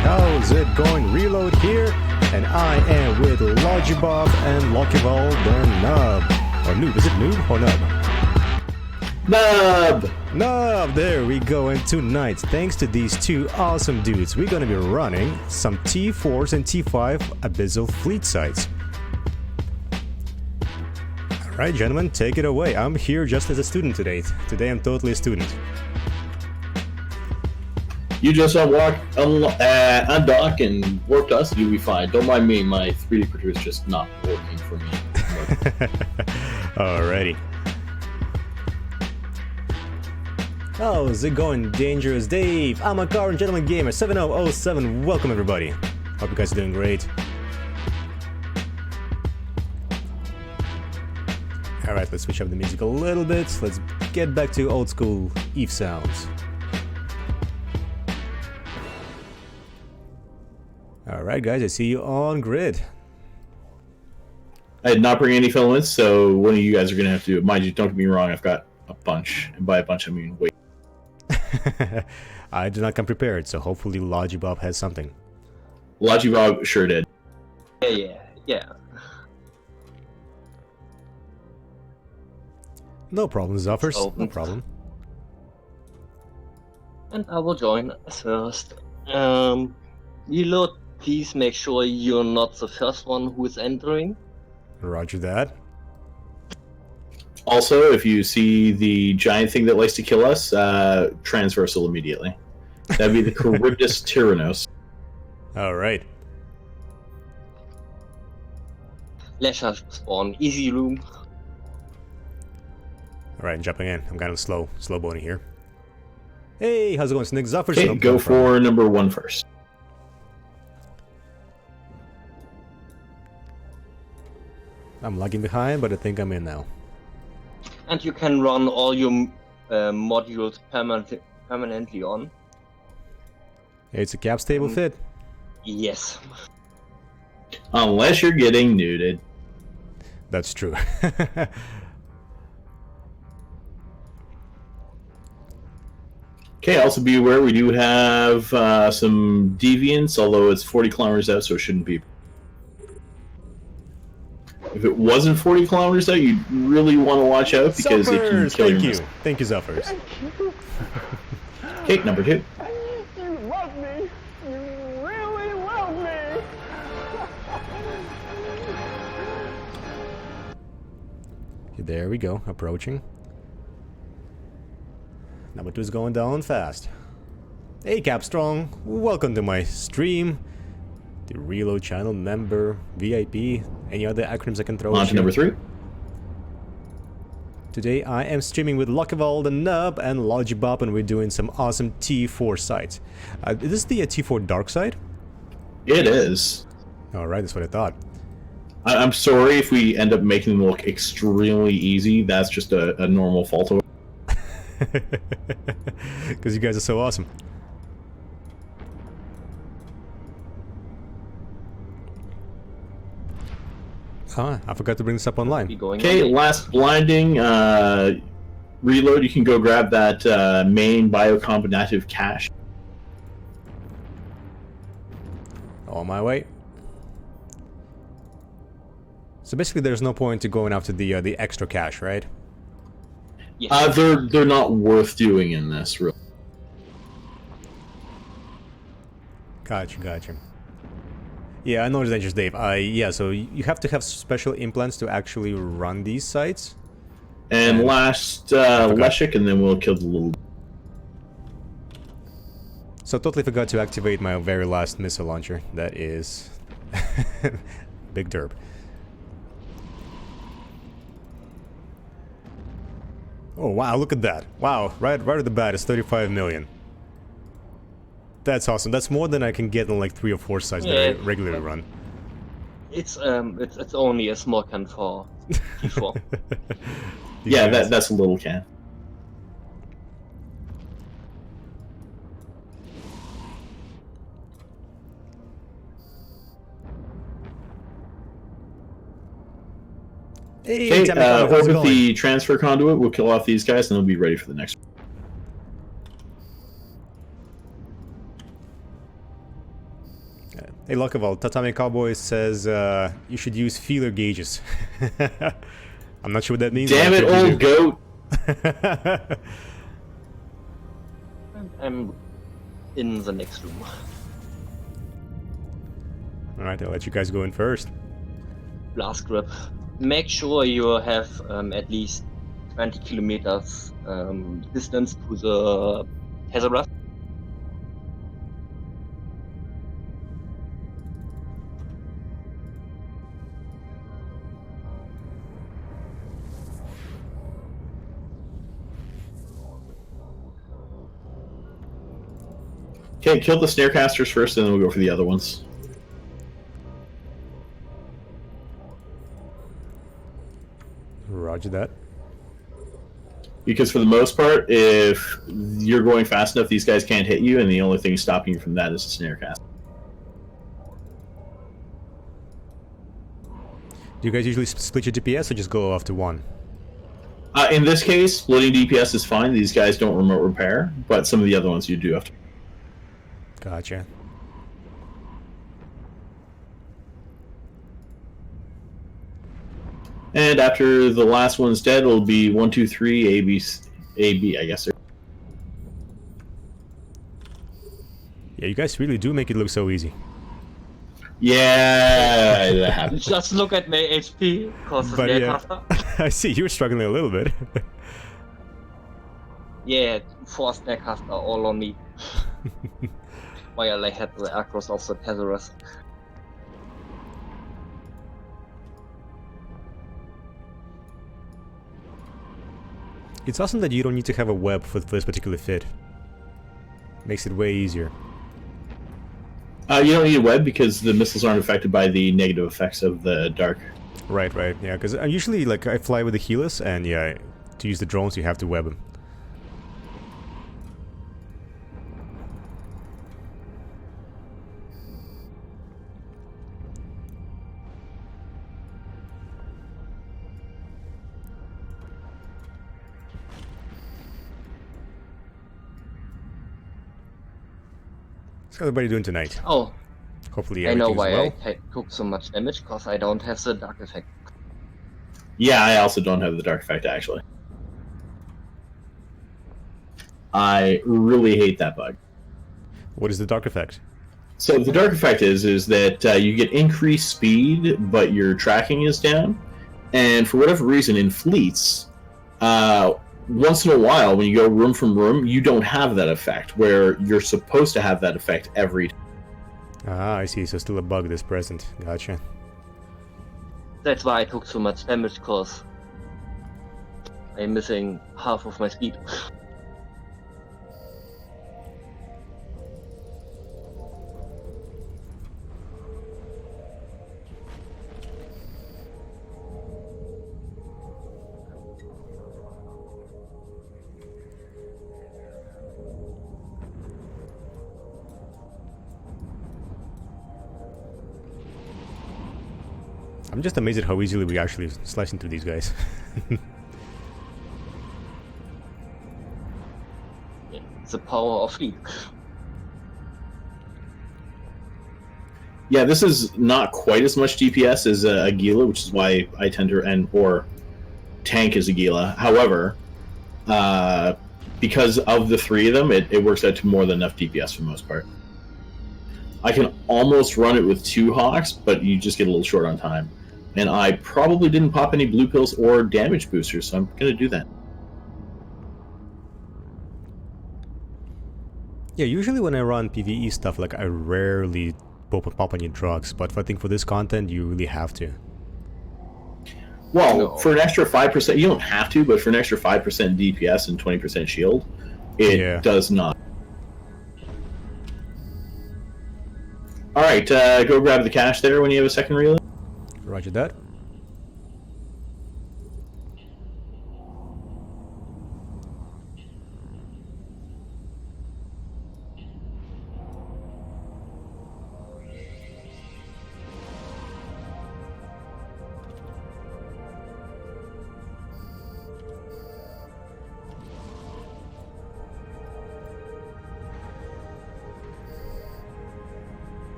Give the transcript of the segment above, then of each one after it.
how's it going? Reload here, and I am with Logibob and Lockivald and Nub. Or Noob, is it Noob or Nub? Nub! Nub, there we go, and tonight, thanks to these two awesome dudes, we're gonna be running some T4s and T5 Abyssal fleet sites. Alright gentlemen, take it away. I'm here just as a student today. Today I'm totally a student. You just undock and warp to us, and you'll be fine. Don't mind me, my 3D printer is just not working for me. Alrighty. How's it going, Dangerous Dave? I'm a car and gentleman gamer 7007. Welcome everybody. Hope you guys are doing great. Alright, let's switch up the music a little bit. Let's get back to old school Eve sounds. Alright guys, I see you on grid. I did not bring any filaments, so one of you guys are going to have to do it. Mind you, don't get me wrong, I've got a bunch. And by a bunch, I mean wait. I did not come prepared, so hopefully Logibob has something. Logibob sure did. Yeah. No problem, Zuffers. No problem. And I will join first. Reload, please make sure you're not the first one who is entering. Roger that. Also, if you see the giant thing that likes to kill us, transversal immediately. That'd be the Charybdis Tyrannos. Alright. Leisure spawn, easy room. Alright, jumping in. I'm kind of slow boning here. Hey, how's it going, Snick Zuffers? Okay, go for number 1 first. I'm lagging behind, but I think I'm in now. And you can run all your modules permanently on. It's a cap stable fit. Yes. Unless you're getting nuded. That's true. Okay, also be aware we do have some deviants, although it's 40 kilometers out, so it shouldn't be. If it wasn't 40 kilometers out, you'd really want to watch out because it can kill your missile. Thank you, Zuffers. Okay, number 2. You love me. You really love me. Okay, there we go, approaching. Number 2 is going down fast. Hey Capstrong, welcome to my stream. The Reload channel member, VIP, any other acronyms I can throw On at to you? number 3. Today I am streaming with Lockivald and Nub and Logibob, and we're doing some awesome T4 sites. Is this the T4 dark side? It is. Alright, that's what I thought. I'm sorry if we end up making them look extremely easy. That's just a normal fault. Because you guys are so awesome. Ah, I forgot to bring this up online. Okay, last blinding. Reload, you can go grab that main biocombinative cache. On my way. So basically there's no point to going after the extra cash, right? Yes. They're not worth doing in this, really. Gotcha. Yeah, I know it's dangerous, Dave. Yeah, so you have to have special implants to actually run these sites. And last, Leshik, and then we'll kill the little... So totally forgot to activate my very last missile launcher. That is... big derp. Oh wow, look at that. Wow, right at the bat, it's 35 million. That's awesome. That's more than I can get in like 3 or 4 sites that I regularly run. It's only a small can for T4. Yeah, that's a little can. Hey, okay, orbit the transfer conduit. We'll kill off these guys, and they'll be ready for the next one. Hey, Lockeval, Tatami Cowboy says you should use feeler gauges. I'm not sure what that means. Damn it, old goat! I'm in the next room. Alright, I'll let you guys go in first. Blast grip. Make sure you have at least 20 kilometers distance to the Hazardous. Okay, kill the Snarecasters first, and then we'll go for the other ones. Roger that. Because for the most part, if you're going fast enough, these guys can't hit you, and the only thing stopping you from that is the Snarecaster. Do you guys usually split your DPS or just go off to one? In this case, splitting DPS is fine. These guys don't remote repair, but some of the other ones you do have to. Gotcha. And after the last one's dead, it'll be 1, 2, 3, A, B, A, B, I guess. Yeah, you guys really do make it look so easy. Yeah, that happens. Just look at my HP, cause But the yeah, Snarecaster. I see you're struggling a little bit. Yeah, 4 Snarecaster all on me. While I had the across of the Hazardous. It's awesome that you don't need to have a web for this particular fit. Makes it way easier. You don't need a web because the missiles aren't affected by the negative effects of the dark. Right, right, yeah, because I usually, like, I fly with the healers, and yeah, to use the drones you have to web them. How's everybody doing tonight? Oh, Hopefully I know everything's why well. I took so much damage, cause I don't have the dark effect. Yeah, I also don't have the dark effect, actually. I really hate that bug. What is the dark effect? So the dark effect is that you get increased speed, but your tracking is down. And for whatever reason, in fleets, once in a while, when you go room from room, you don't have that effect, where you're supposed to have that effect every time. Ah, I see, so still a bug that's present. Gotcha. That's why I took so much damage, cause I'm missing half of my speed. I'm just amazed at how easily we actually slice into these guys. Yeah, it's the power of fleet. Yeah, this is not quite as much DPS as Aguila, which is why I tend to or tank as Aguila. However, because of the three of them, it works out to more than enough DPS for the most part. I can almost run it with 2 Hawks, but you just get a little short on time. And I probably didn't pop any blue pills or damage boosters, so I'm going to do that. Yeah, usually when I run PvE stuff, like, I rarely pop any drugs, but I think for this content, you really have to. Well, No. for an extra 5%, you don't have to, but for an extra 5% DPS and 20% shield, it does not. Alright, go grab the cash there when you have a second reload. Roger that.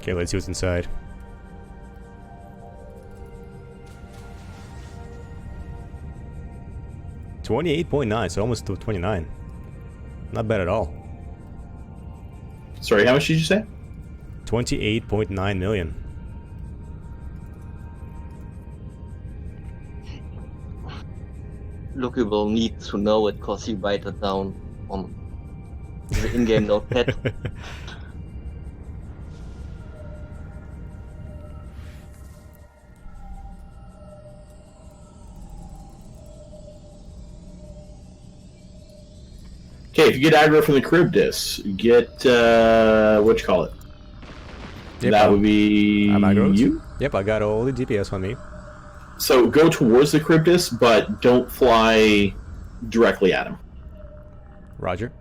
Okay, let's see what's inside. $28.9, so almost to 29. Not bad at all. Sorry, how much did you say? 28.9 million. Lucky will need to know it because he write it down on the in-game notepad. Okay, if you get aggro from the Charybdis, get what you call it? Yep, That would be I'm aggroed. you. Yep, I got all the DPS on me. So go towards the Charybdis, but don't fly directly at him. Roger.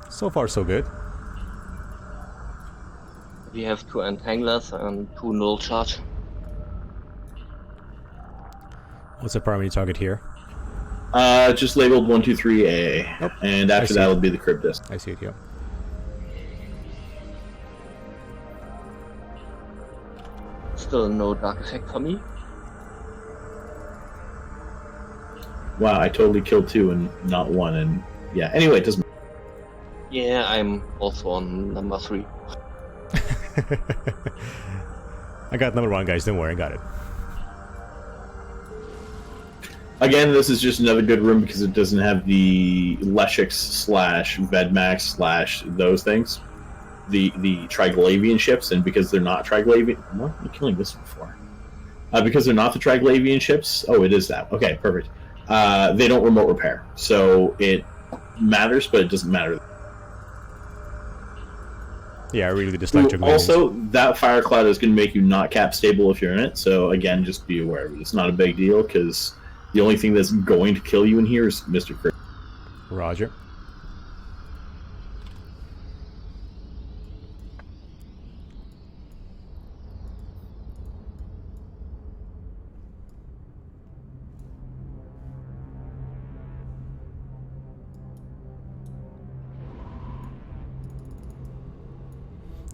So far, so good. We have 2 entanglers and 2 null charge. What's the primary target here? Just labeled 123A, Nope. and after see that it. will be the Charybdis. I see it here. Still no dark effect for me. Wow, I totally killed 2 and not 1, and yeah. Anyway, it doesn't. Yeah, I'm also on number 3. I got number 1, guys. Don't worry, I got it. Again, this is just another good room because it doesn't have the Leshix / Vedmax / those things. The Triglavian ships, and because they're not Triglavian... What am I killing this one for? Because they're not the Triglavian ships... Oh, it is that. Okay, perfect. They don't remote repair. So it matters, but it doesn't matter. Yeah, I really dislike Triglavians. Also, that Fire Cloud is going to make you not cap stable if you're in it. So again, just be aware of it. It's not a big deal because... The only thing that's going to kill you in here is Mr. Crit. Roger.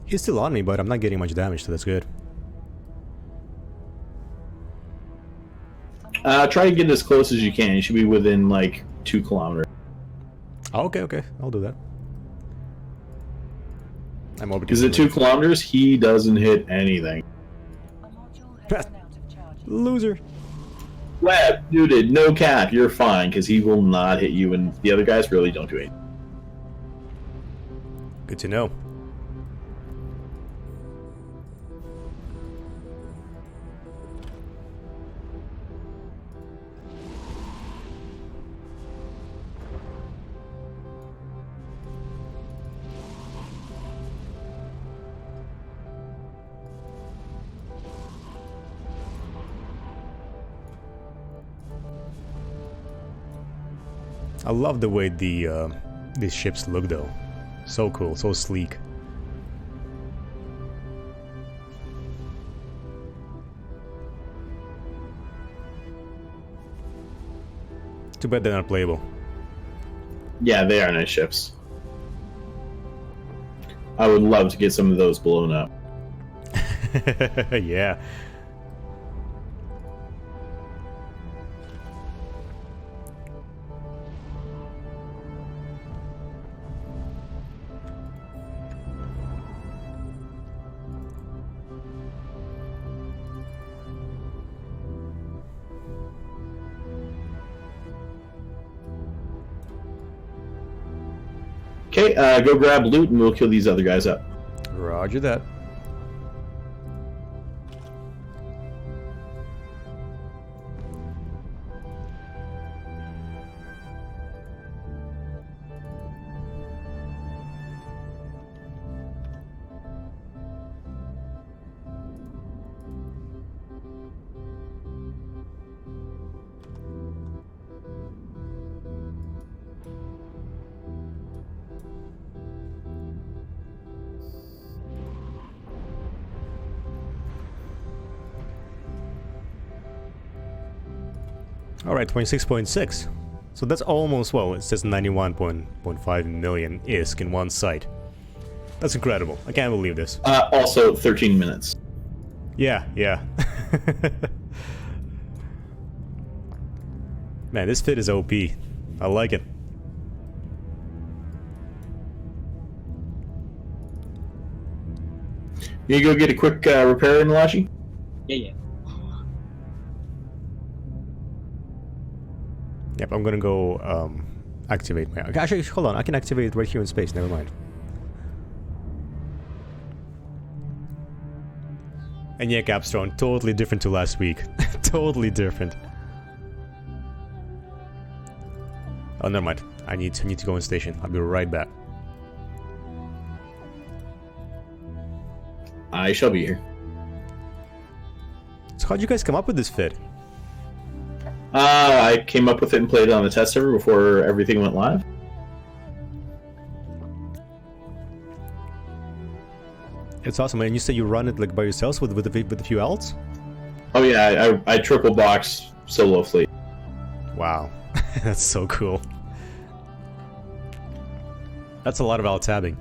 He's still on me, but I'm not getting much damage, so that's good. Try to get as close as you can. You should be within, like, 2 kilometers. Oh, okay, I'll do that. I'm over. Because at 2 kilometers, he doesn't hit anything. Loser. Web, muted, no cap, you're fine, because he will not hit you, and the other guys really don't do anything. Good to know. I love the way these ships look, though. So cool, so sleek. Too bad they're not playable. Yeah, they are nice ships. I would love to get some of those blown up. Yeah. Okay, go grab loot and we'll kill these other guys up. Roger that. Alright, 26.6. So that's almost, well, it says 91.5 million ISK in one site. That's incredible. I can't believe this. Also, 13 minutes. Yeah. Man, this fit is OP. I like it. You go get a quick repair in Lachi? Yeah. Yep, I'm gonna go activate my... Actually, hold on, I can activate it right here in space, never mind. And yeah, Capstone, totally different to last week. Totally different. Oh, never mind. I need to go in station. I'll be right back. I shall be here. So how'd you guys come up with this fit? I came up with it and played it on the test server before everything went live. It's awesome, and you say you run it like by yourselves with a few else? Oh yeah, I triple box solo fleet. Wow, that's so cool. That's a lot of alt-tabbing.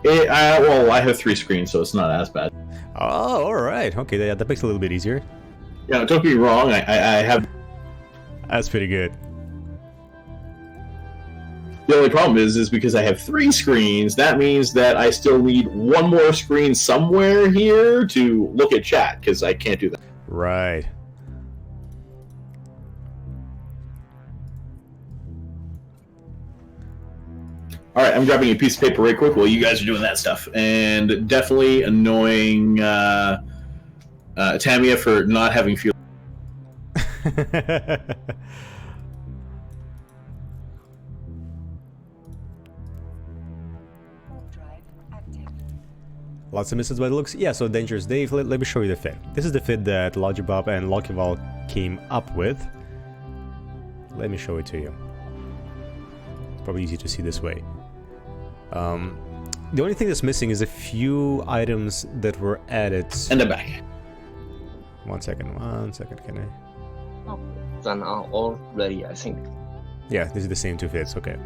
Well, I have 3 screens, so it's not as bad. Oh, alright. Okay, yeah, that makes it a little bit easier. Yeah, don't get me wrong, I have... That's pretty good. The only problem is because I have 3 screens, that means that I still need one more screen somewhere here to look at chat, because I can't do that. Right. Alright, I'm grabbing a piece of paper right quick while you guys are doing that stuff. And definitely annoying Tamia for not having fuel. Lots of misses by the looks. Yeah, so Dangerous Dave, let me show you the fit. This is the fit that Logibob and Lokival came up with. Let me show it to you. Probably easy to see this way. The only thing that's missing is a few items that were added. And I'm back. One second, can I? Oh, done all ready, I think. Yeah, this is the same 2 fits, okay.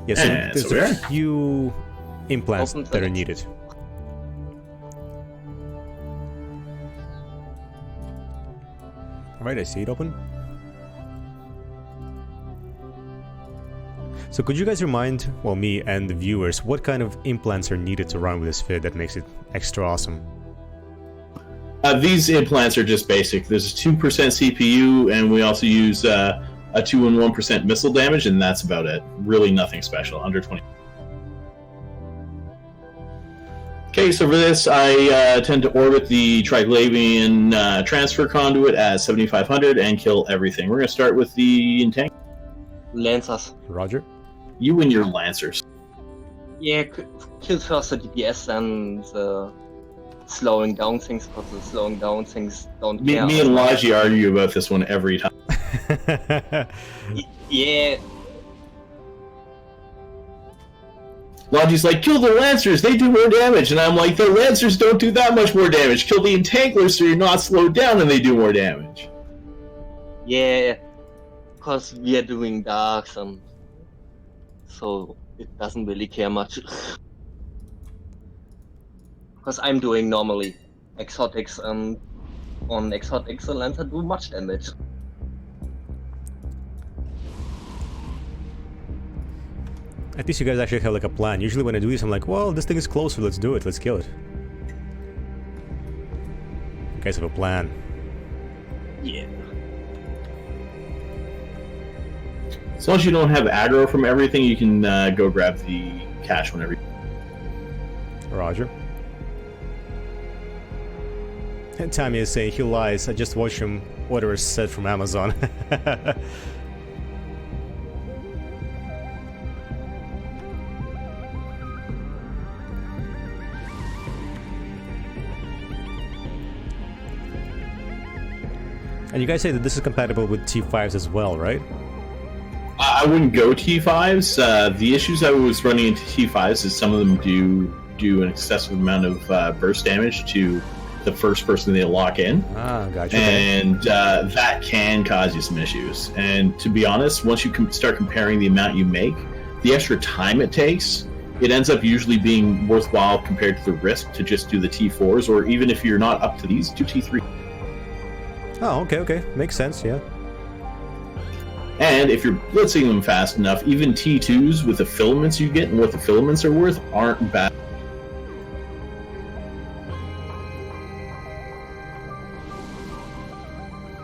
Yeah, so there's a few implants that are needed. Alright, I see it open. So could you guys remind, well, me and the viewers, what kind of implants are needed to run with this fit that makes it extra awesome? These implants are just basic. There's a 2% CPU, and we also use a 2 and 1% missile damage, and that's about it. Really nothing special, under 20. Okay, so for this, I tend to orbit the Triglavian transfer conduit at 7500 and kill everything. We're going to start with the Entang. Lancers. Roger. You and your Lancers. Yeah, kill first the DPS and slowing down things, because the slowing down things don't care. Me and Laji argue about this one every time. Yeah. Laji's like, kill the Lancers, they do more damage. And I'm like, the Lancers don't do that much more damage. Kill the Entanglers so you're not slowed down and they do more damage. Yeah, because we are doing darks, and so it doesn't really care much. Because I'm doing normally exotics, and on exotics the Lancer do much damage. At least you guys actually have like a plan. Usually when I do this, I'm like, well, this thing is closer, let's do it, let's kill it. You guys have a plan. Yeah. As long as you don't have aggro from everything, you can go grab the cash whenever you... Roger. And Tommy is saying he lies. I just watched him order a set from Amazon. And you guys say that this is compatible with T5s as well, right? I wouldn't go T5s. The issues I was running into T5s is some of them do an excessive amount of burst damage to the first person they lock in. Ah, gotcha. And that can cause you some issues. And to be honest, once you start comparing the amount you make, the extra time it takes, it ends up usually being worthwhile compared to the risk to just do the T4s, or even if you're not up to these, do T3. Oh, okay. Makes sense, yeah. And if you're blitzing them fast enough, even T2s with the filaments you get and what the filaments are worth aren't bad.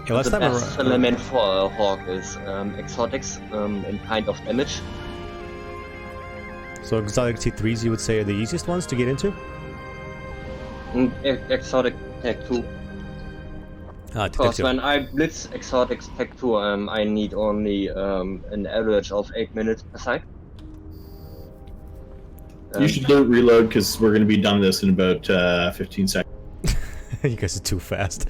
Yeah, last The time best filament for a hawk is exotics and kind of damage. So exotic T3s, you would say, are the easiest ones to get into? Exotic tech 2. Ah, Because when I blitz exotics tech 2, I need only an average of 8 minutes per side. You should do it reload, because we're going to be done this in about 15 seconds. You guys are too fast.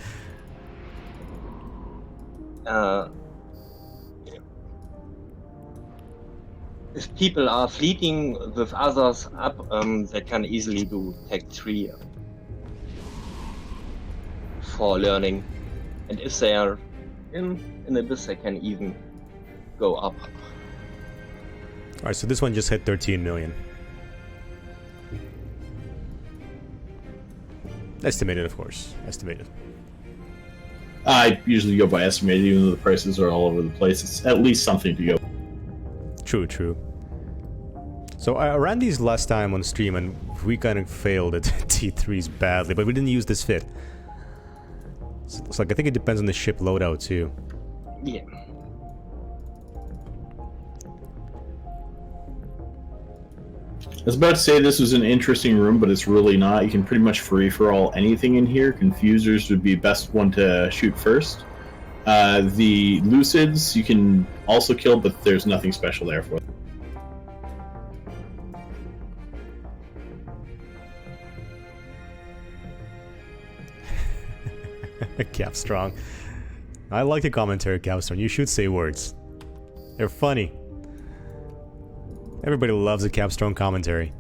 If people are fleeting with others up, they can easily do tech 3 for learning. And if they are in Abyss, they can even go up. Alright, so this one just hit 13 million. Estimated, of course. Estimated. I usually go by estimated, even though the prices are all over the place. It's at least something to go. True. So I ran these last time on stream and we kind of failed at T3s badly, but we didn't use this fit. So it's like, I think it depends on the ship loadout too. Yeah. I was about to say this was an interesting room, but it's really not. You can pretty much free-for-all anything in here. Confusers would be best one to shoot first. The Lucids you can also kill, but there's nothing special there for them. Capstrong. I like the commentary, Capstrong. You should say words. They're funny. Everybody loves a Capstrong commentary.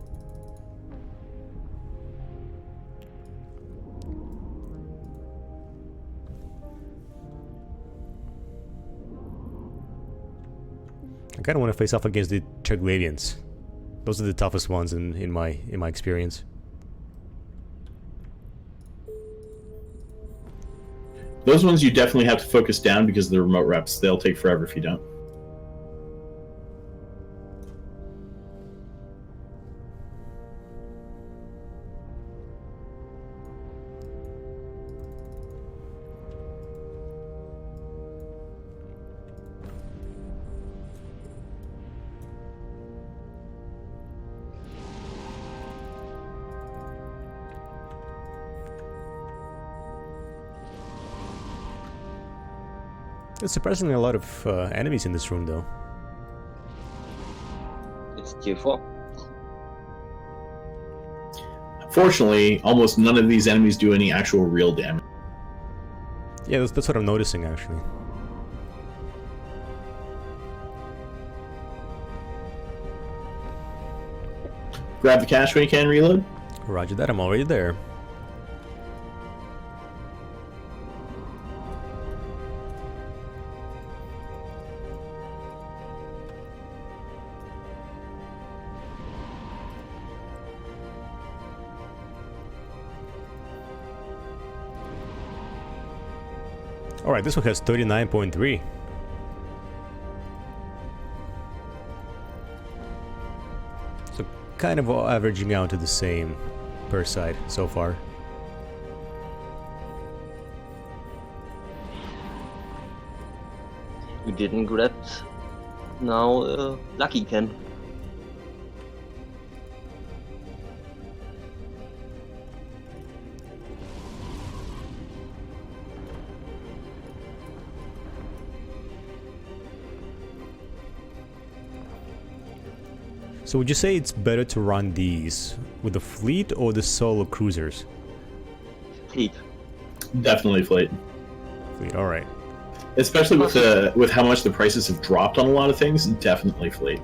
I kind of want to face off against the Troglavians. Those are the toughest ones in my experience. Those ones you definitely have to focus down because of the remote reps. They'll take forever if you don't. There's surprisingly a lot of enemies in this room, though. It's tier 4. Fortunately, almost none of these enemies do any actual real damage. Yeah, that's what I'm noticing, actually. Grab the cash when you can, reload. Roger that, I'm already there. Alright, this one has 39.3. So kind of averaging out to the same per side so far. We didn't grab now Lucky Can. So would you say it's better to run these with the fleet or the solo cruisers? Fleet. Definitely fleet. Fleet, alright. Especially with how much the prices have dropped on a lot of things, definitely fleet.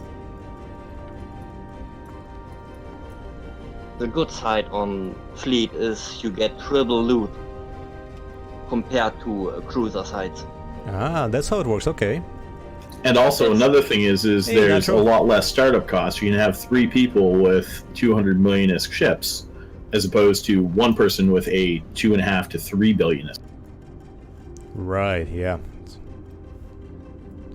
the good side on fleet is you get triple loot compared to cruiser sides. Ah, that's how it works. Okay. And also another thing is Hey, there's natural. a lot less startup costs. You can have 3 people with 200 million-isk ships, as opposed to 1 person with a 2.5 to 3 billion-isk. Right. Yeah.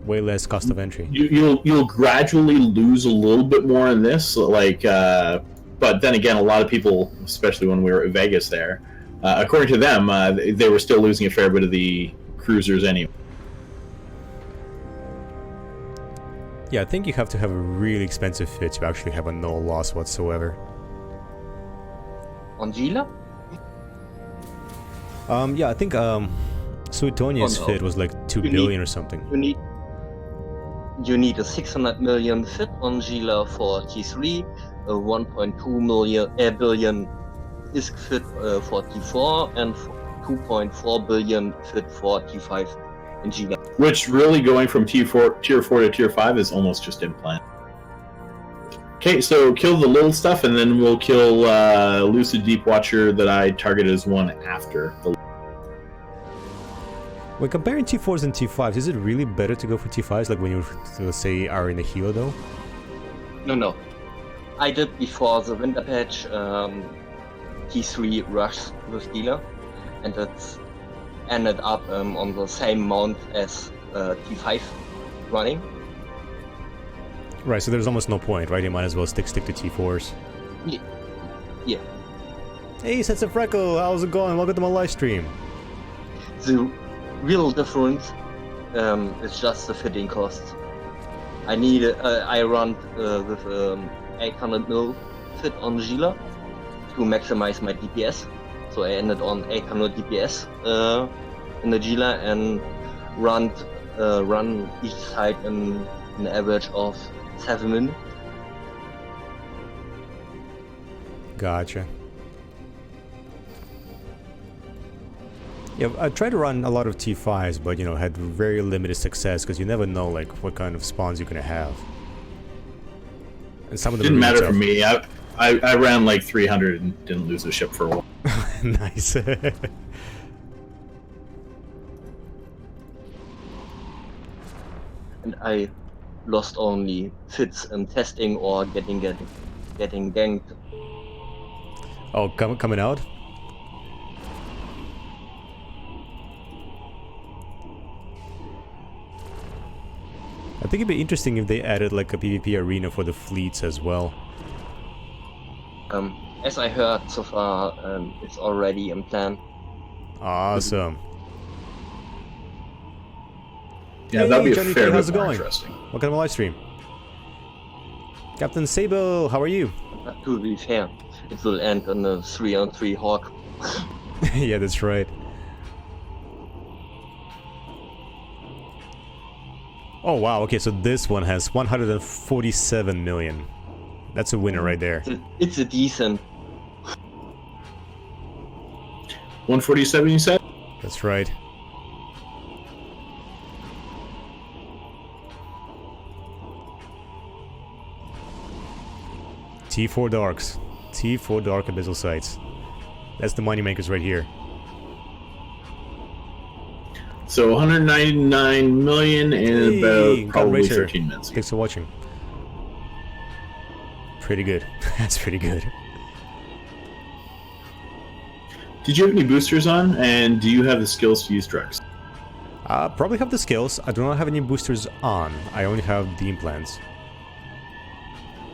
Way less cost of entry. You'll gradually lose a little bit more in this, like. But then again, a lot of people, especially when we were at Vegas there, according to them, they were still losing a fair bit of the cruisers anyway. Yeah, I think you have to have a really expensive fit to actually have a no loss whatsoever. On Gila? Yeah, I think Suetonia's Oh, no. fit was like 2 You billion need- or something. You need a 600 million fit on Gila for T3, a 1.2 billion ISK fit for T4, and 2.4 billion fit for T5 in Gila. Which really going from tier 4 to tier 5 is almost just implant. Okay, so kill the little stuff, and then we'll kill Lucid Deep Watcher that I targeted as one after. When comparing T4s and T5s, is it really better to go for T5s, like when you, let's say, are in the Hilo though? No. I did before the winter patch T3 rush with Gila, and it's ended up on the same mount as T5 running. Right, so there's almost no point, right? You might as well stick to T4s. Yeah. Hey, Sets of Freckle, how's it going? Welcome to my live stream. The real difference is just the fitting cost. I run with 800 mil fit on Gila to maximize my DPS. So I ended on 800 DPS in the Gila and run each side in an average of 7 minutes. Gotcha. Yeah, I tried to run a lot of T5s, but, you know, had very limited success, because you never know, like, what kind of spawns you're gonna have. And some of them Didn't are really matter for me. I ran like 300 and didn't lose a ship for a while. tough. Nice. And I lost only fits in testing or getting ganked. Oh, coming out? I think it'd be interesting if they added like a PvP arena for the fleets as well. As I heard so far, it's already in plan. Awesome. Yeah, that'd be a Johnny K, fair how's bit it more going? interesting. Welcome to my live stream. Captain Sable, how are you? To be fair, it will end on a 3-on-3 Hawk. Yeah, that's right. Oh wow, okay, so this one has 147 million. That's a winner right there. It's a decent. 147, you said? That's right. T4 Darks. T4 Dark Abyssal Sites. That's the moneymakers right here. So 199 million in Hey, about God probably Racer. 13 minutes. Thanks for watching. Pretty good. That's pretty good. Did you have any boosters on, and do you have the skills to use drugs? Probably have the skills. I do not have any boosters on. I only have the implants.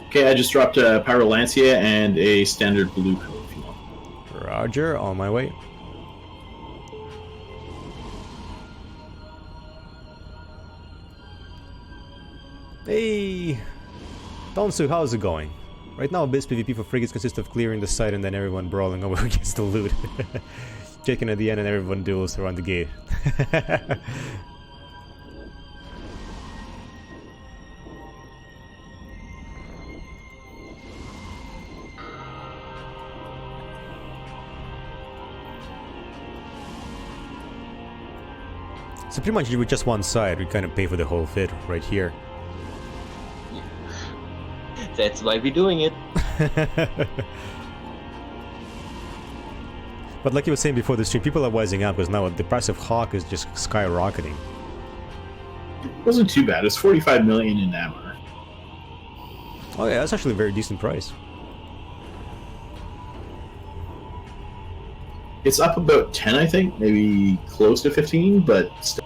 Okay, I just dropped a Pyrolancea and a standard blue pill if you want. Roger, on my way. Hey! Donsu, how's it going? Right now, Abyss PvP for frigates consists of clearing the site and then everyone brawling over against the loot. Checking at the end and everyone duels around the gate. So pretty much with just one side, we kind of pay for the whole fit right here. That's why we're doing it. But like you were saying before the stream, people are wising up because now the price of Hawk is just skyrocketing. It wasn't too bad. It's 45 million in ammo. Oh yeah, that's actually a very decent price. It's up about 10, I think, maybe close to 15, but still.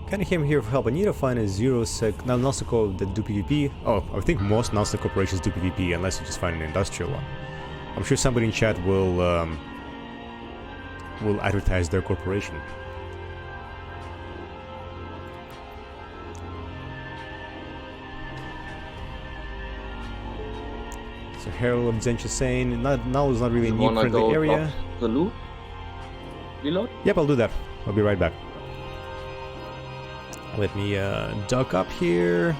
Kinda came here for help. I need to find a zero-sec non-sec that do PvP. Oh, I think most non-sec corporations do PvP unless you just find an industrial one. I'm sure somebody in chat will advertise their corporation. So Herald of Zench is saying now is not really a new friendly area. The loot? Reload? Yep, I'll do that. I'll be right back. Let me duck up here.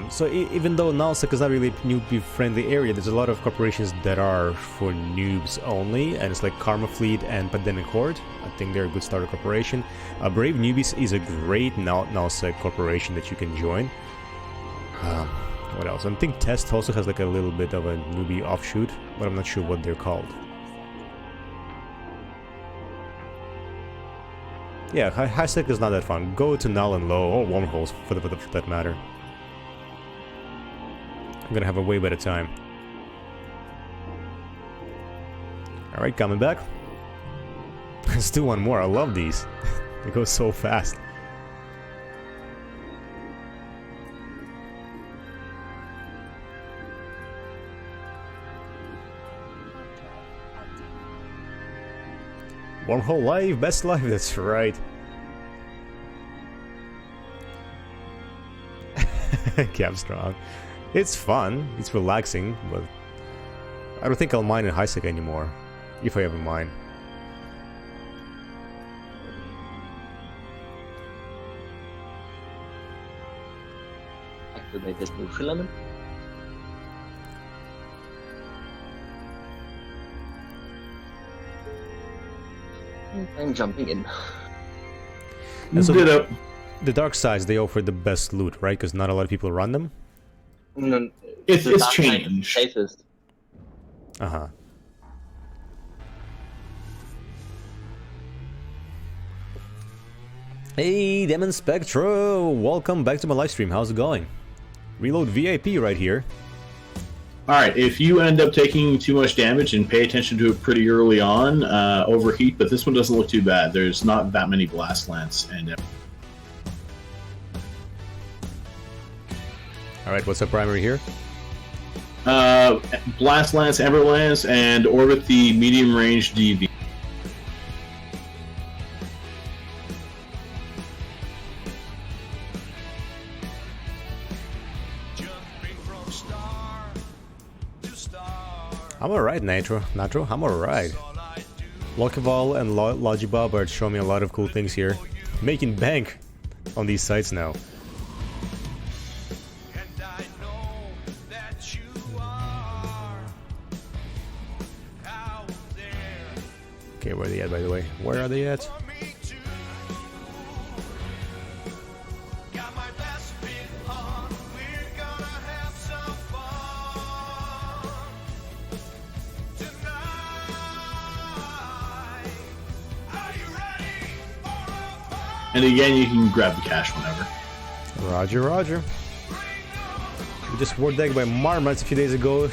So even though Nullsec is not really a newbie friendly area, there's a lot of corporations that are for noobs only, and it's like Karma Fleet and Pandemic Horde. I think they're a good starter corporation. Brave Newbies is a great Nullsec corporation that you can join. What else? I think Test also has like a little bit of a newbie offshoot, but I'm not sure what they're called. Yeah, high sec is not that fun. Go to null and low, or wormholes for that matter. I'm gonna have a way better time. Alright, coming back. Let's do one more. I love these. They go so fast. Wormhole life, best life, that's right. Capstrong. It's fun, it's relaxing, but I don't think I'll mine in high-sec anymore, if I ever mine. Activate this new filament. I'm jumping in. And so the dark sides, they offer the best loot, right? Because not a lot of people run them. No, It's the dark side is changed. safest. Uh-huh. Hey, Demon Spectro! Welcome back to my live stream. How's it going? Reload VIP right here. Alright, if you end up taking too much damage and pay attention to it pretty early on, overheat, but this one doesn't look too bad. There's not that many Blast Lance and... Alright, what's up primary here? Blast Lance, Ember Lance, and Orbit the medium range DV. I'm alright, Natro, I'm alright. Lokival and Logibob are showing me a lot of cool things here. Making bank on these sites now. Okay, where are they at, by the way? Where are they at? And again, you can grab the cash whenever. Roger, roger. We just war decked by Marmites a few days ago.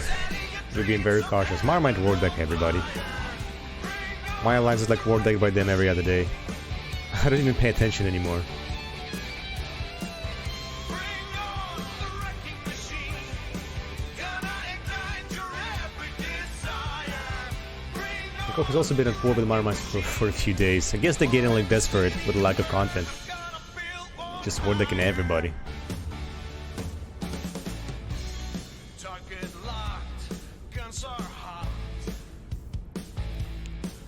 We're being very cautious. Marmite war deck, everybody. My alliance is like war decked by them every other day. I don't even pay attention anymore. Coke has also been at war with Marmites for a few days. I guess they're getting like desperate with the lack of content. Just war decking everybody.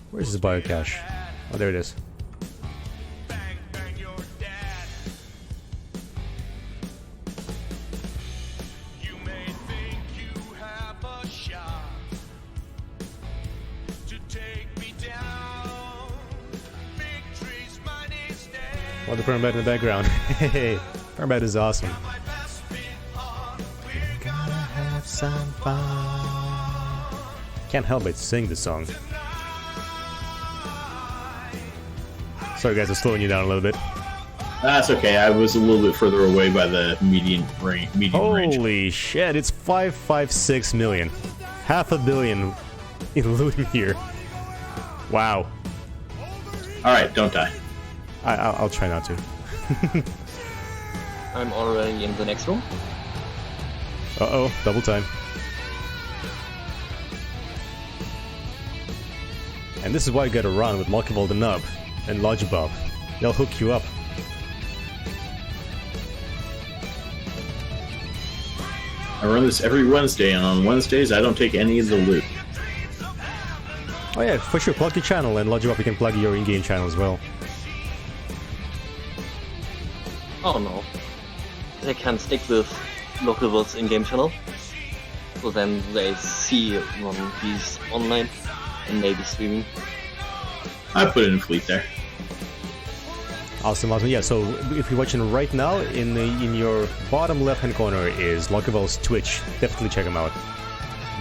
Where's this biocache? Oh, there it is. Oh, the permabat in the background. Hey, permabat is awesome. Gonna have some fun. Can't help but sing the song. Sorry guys, I'm slowing you down a little bit. That's okay. I was a little bit further away by the median range. Holy shit, it's 556 million. $500 million in loot here. Wow. Alright, don't die. I'll try not to. I'm already in the next room. Uh-oh, double time. And this is why you gotta run with Multiple the Nub and Logibob. They'll hook you up. I run this every Wednesday, and on Wednesdays I don't take any of the loot. Oh yeah, for sure, plug your channel, and Logibob, you can plug your in-game channel as well. Oh no. They can stick with Localworld's in-game channel. So then they see when he's online and maybe streaming. I put it in fleet there. Awesome, awesome. Yeah, so if you're watching right now, in your bottom left-hand corner is Lockerville's Twitch. Definitely check him out.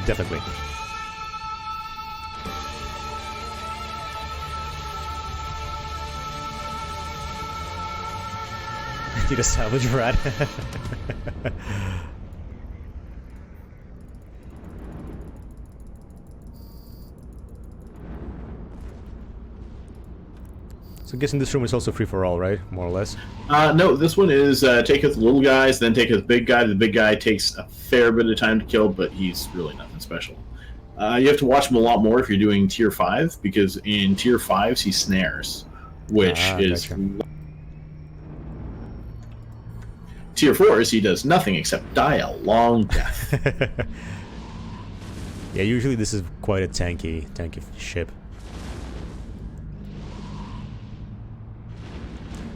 Definitely. Need a salvage rat. So I'm guessing this room is also free for all, right? More or less. No, this one is take out the little guys, then take out the big guy. The big guy takes a fair bit of time to kill, but he's really nothing special. You have to watch him a lot more if you're doing tier 5, because in tier 5s he snares, which is... Gotcha. Tier 4s he does nothing except die a long death. Yeah, usually this is quite a tanky ship.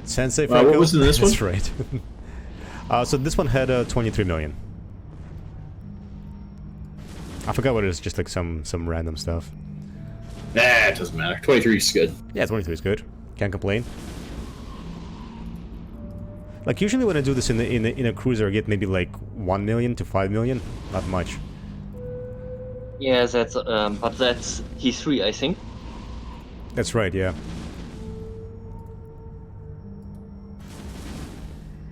Sensei Franco? What was in this one? That's right. So this one had 23 million. I forgot what it is, just like some random stuff. Nah, it doesn't matter. 23 is good. Yeah, 23 is good. Can't complain. Like usually when I do this in a cruiser, I get maybe like 1 million to 5 million. Not much. Yeah, that's but that's T3, I think. That's right. Yeah.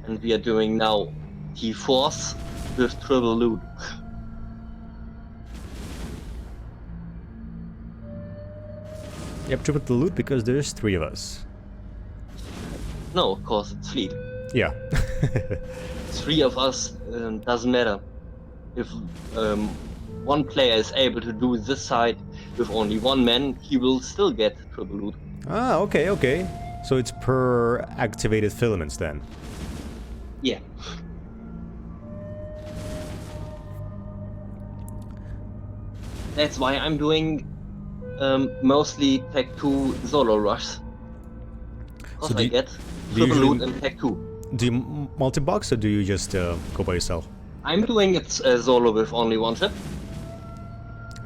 And we are doing now T4s with triple loot. Yep, triple the loot because there's 3 of us. No, of course it's fleet. Yeah. 3 of us doesn't matter. If one player is able to do this side with only 1 man, he will still get triple loot. Ah, okay, okay. So it's per activated filaments then. Yeah. That's why I'm doing mostly Tech 2 solo rushs. Because I get triple loot in Tech 2. Do you multi-box or do you just go by yourself? I'm doing it solo with only 1 ship.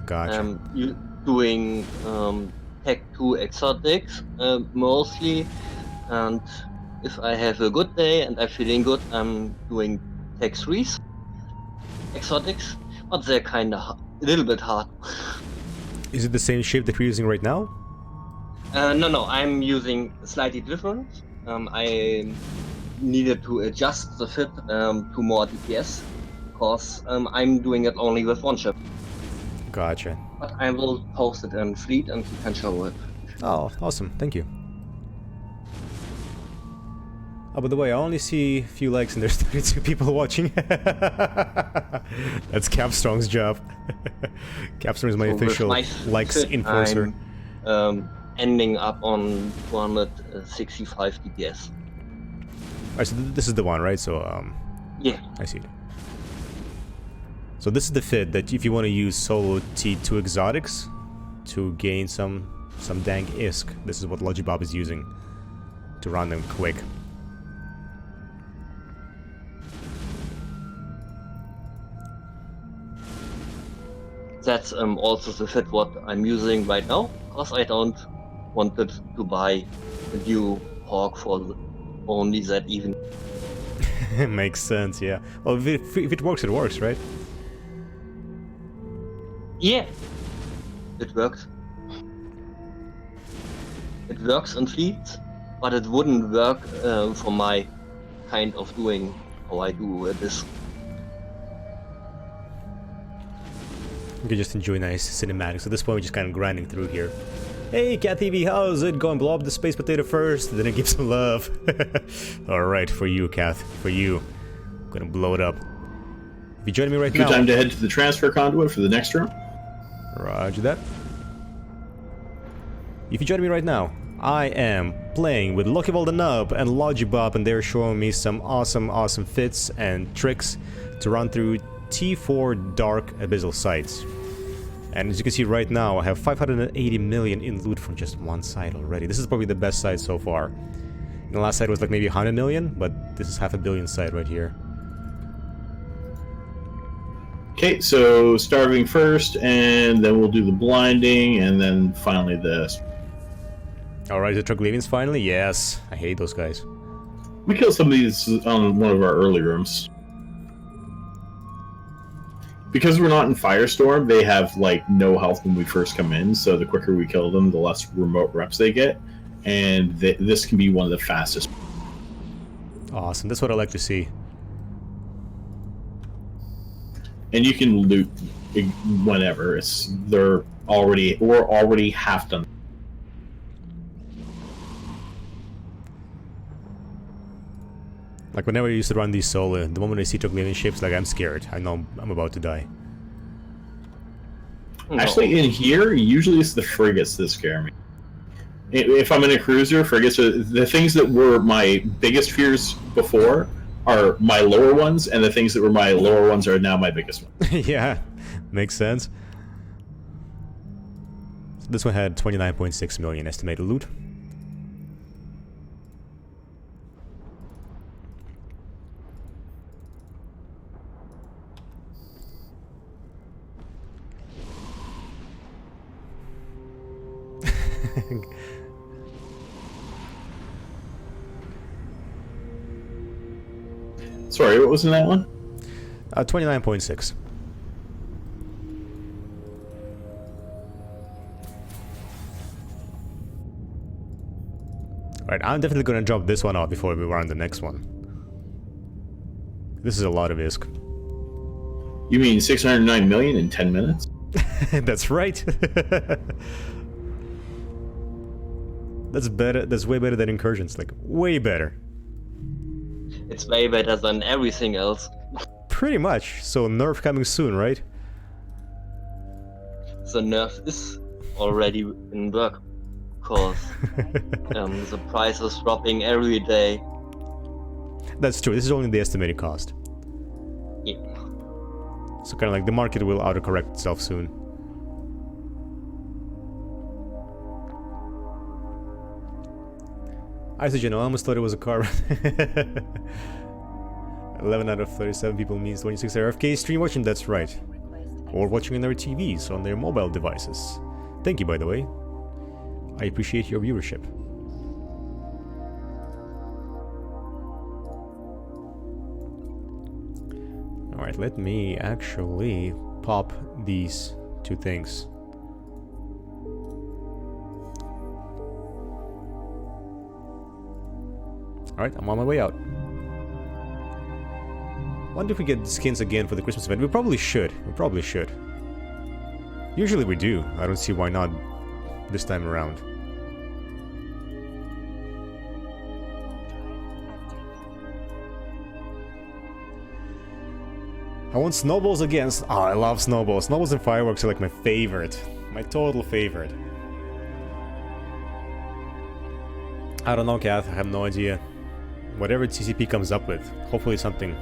Gotcha. You doing Tech 2 exotics mostly, and if I have a good day and I'm feeling good, I'm doing Tech 3s exotics, but they're kinda a little bit hard. Is it the same shape that we're using right now? No, I'm using slightly different. I needed to adjust the fit to more DPS, because I'm doing it only with 1 ship. Gotcha. But I will post it in Fleet and you can show it. Oh, awesome. Thank you. Oh, by the way, I only see a few likes and there's 32 people watching. That's Capstrong's job. Capstrong is my official likes enforcer. I'm ending up on 265 DPS. Alright, so this is the one, right? So, Yeah. I see. So this is the fit that if you want to use solo T2 exotics to gain some dank ISK, this is what Logibob is using to run them quick. That's also the fit what I'm using right now, because I don't wanted to buy a new Hawk for only that even. Makes sense, yeah. Well, if it works, it works, right? Yeah, it works. It works on fleets, but it wouldn't work for my kind of doing how I do this. You can just enjoy nice cinematics. At this point, we're just kind of grinding through here. Hey, Cat TV, how's it going? Blow up the space potato first, then I give some love. Alright, for you, Kath. For you. I'm gonna blow it up. If you join me right now... Good time to head to the transfer conduit for the next room. Roger that. If you join me right now, I am playing with Luckyval the Nub and Logibop, and they're showing me some awesome fits and tricks to run through T4 Dark Abyssal sites. And as you can see right now, I have 580 million in loot from just one site already. This is probably the best site so far. The last site was like maybe 100 million, but this is 500 million site right here. Okay, so starving first, and then we'll do the blinding, and then finally this. Alright, the Troglavians finally? Yes. I hate those guys. We killed some of these on one of our early rooms. Because we're not in Firestorm, they have, like, no health when we first come in, so the quicker we kill them, the less remote reps they get, and this can be one of the fastest. Awesome, that's what I like to see. And you can loot whenever. We're already half done. Like, whenever I used to run these solo, the moment I see Troglavian ships, like, I'm scared. I know I'm about to die. No. Actually, in here, usually it's the frigates that scare me. If I'm in a cruiser, frigates are the things that were my biggest fears before are my lower ones, and the things that were my lower ones are now my biggest ones. Yeah, makes sense. So this one had 29.6 million estimated loot. Sorry, what was in that one? 29.6. Alright, I'm definitely gonna drop this one off before we run the next one. This is a lot of ISK. You mean 609 million in 10 minutes? That's right. That's better. That's way better than incursions. Like, way better. It's way better than everything else. Pretty much. So nerf coming soon, right? The nerf is already in work, because the price is dropping every day. That's true. This is only the estimated cost. Yeah. So kind of like the market will autocorrect itself soon. Isogen, I almost thought it was a car. 11 out of 37 people means 26 RFK stream watching, that's right. Or watching on their TVs, on their mobile devices. Thank you, by the way. I appreciate your viewership. Alright, let me actually pop these two things. Alright, I'm on my way out. Wonder if we get skins again for the Christmas event. We probably should. We probably should. Usually we do. I don't see why not this time around. I want snowballs again. Oh, I love snowballs. Snowballs and fireworks are like my favorite. My total favorite. I don't know, Kath. I have no idea. Whatever TCP comes up with, hopefully something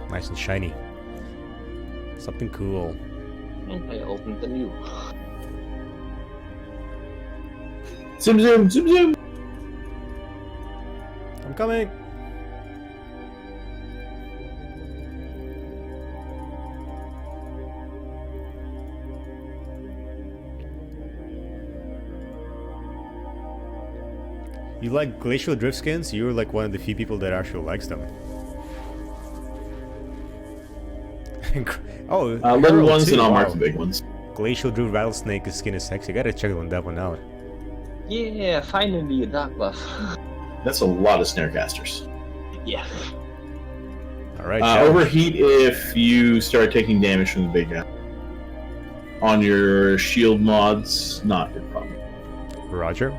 nice and shiny. Something cool. I opened the new. Zoom, zoom, zoom, zoom! I'm coming! You like glacial drift skins? You're like one of the few people that actually likes them. Oh, little Herald ones too, and I'll mark wow. the big ones. Glacial drift rattlesnake skin is sexy. I gotta check that one out. Yeah, finally a dark buff. That's a lot of snarecasters. Yeah. Alright, overheat if you start taking damage from the big guy. On your shield mods, not your problem. Roger.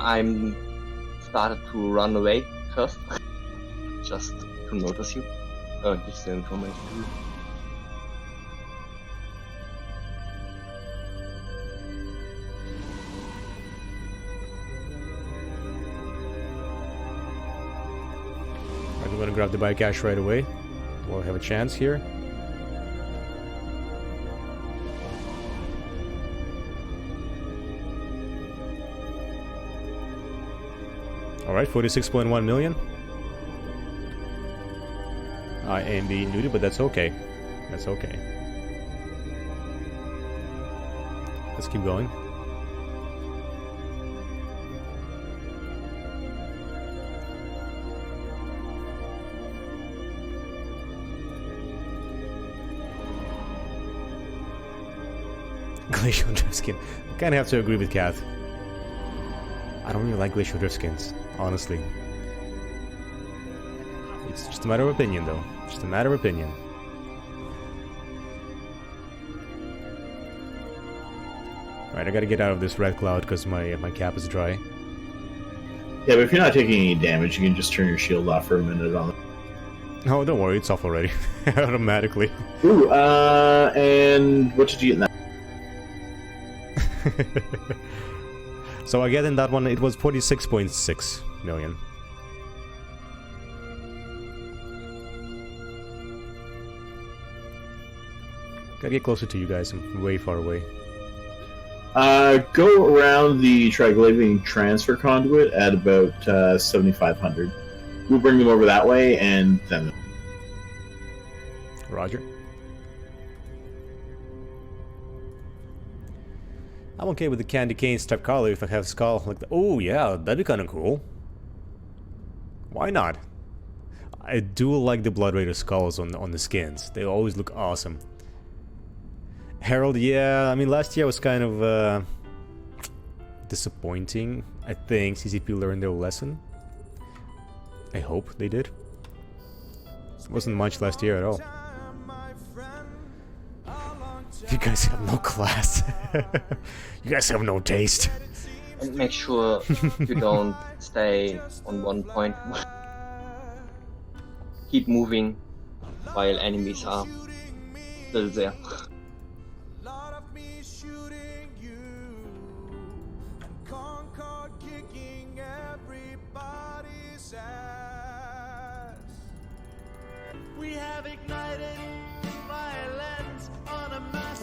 I'm started to run away first, just to notice you. Give the information to you. I'm gonna grab the bike cache right away. We'll have a chance here. Alright, 46.1 million. I am being nuded, but that's okay. That's okay. Let's keep going. Glacial drift skin. I kind of have to agree with Kath. I don't really like glacial drift skins, honestly. It's just a matter of opinion, though. Just a matter of opinion. Right, I gotta get out of this red cloud because my cap is dry. Yeah, but if you're not taking any damage, you can just turn your shield off for a minute on. Oh, don't worry, it's off already. Automatically. Ooh, and what did you get in that? So I get in that one, it was 46.6 million. Gotta get closer to you guys, I'm way far away. Go around the Triglavian transfer conduit at about 7,500. We'll bring them over that way, and then... Roger. I'm okay with the candy cane striped collar if I have skull like that. Oh yeah, that'd be kind of cool. Why not? I do like the Blood Raider skulls on the skins. They always look awesome. Herald, yeah, I mean last year was kind of disappointing. I think CCP learned their lesson. I hope they did. It wasn't much last year at all. You guys have no class. You guys have no taste. And make sure you don't stay on one point. Keep moving while enemies are still there.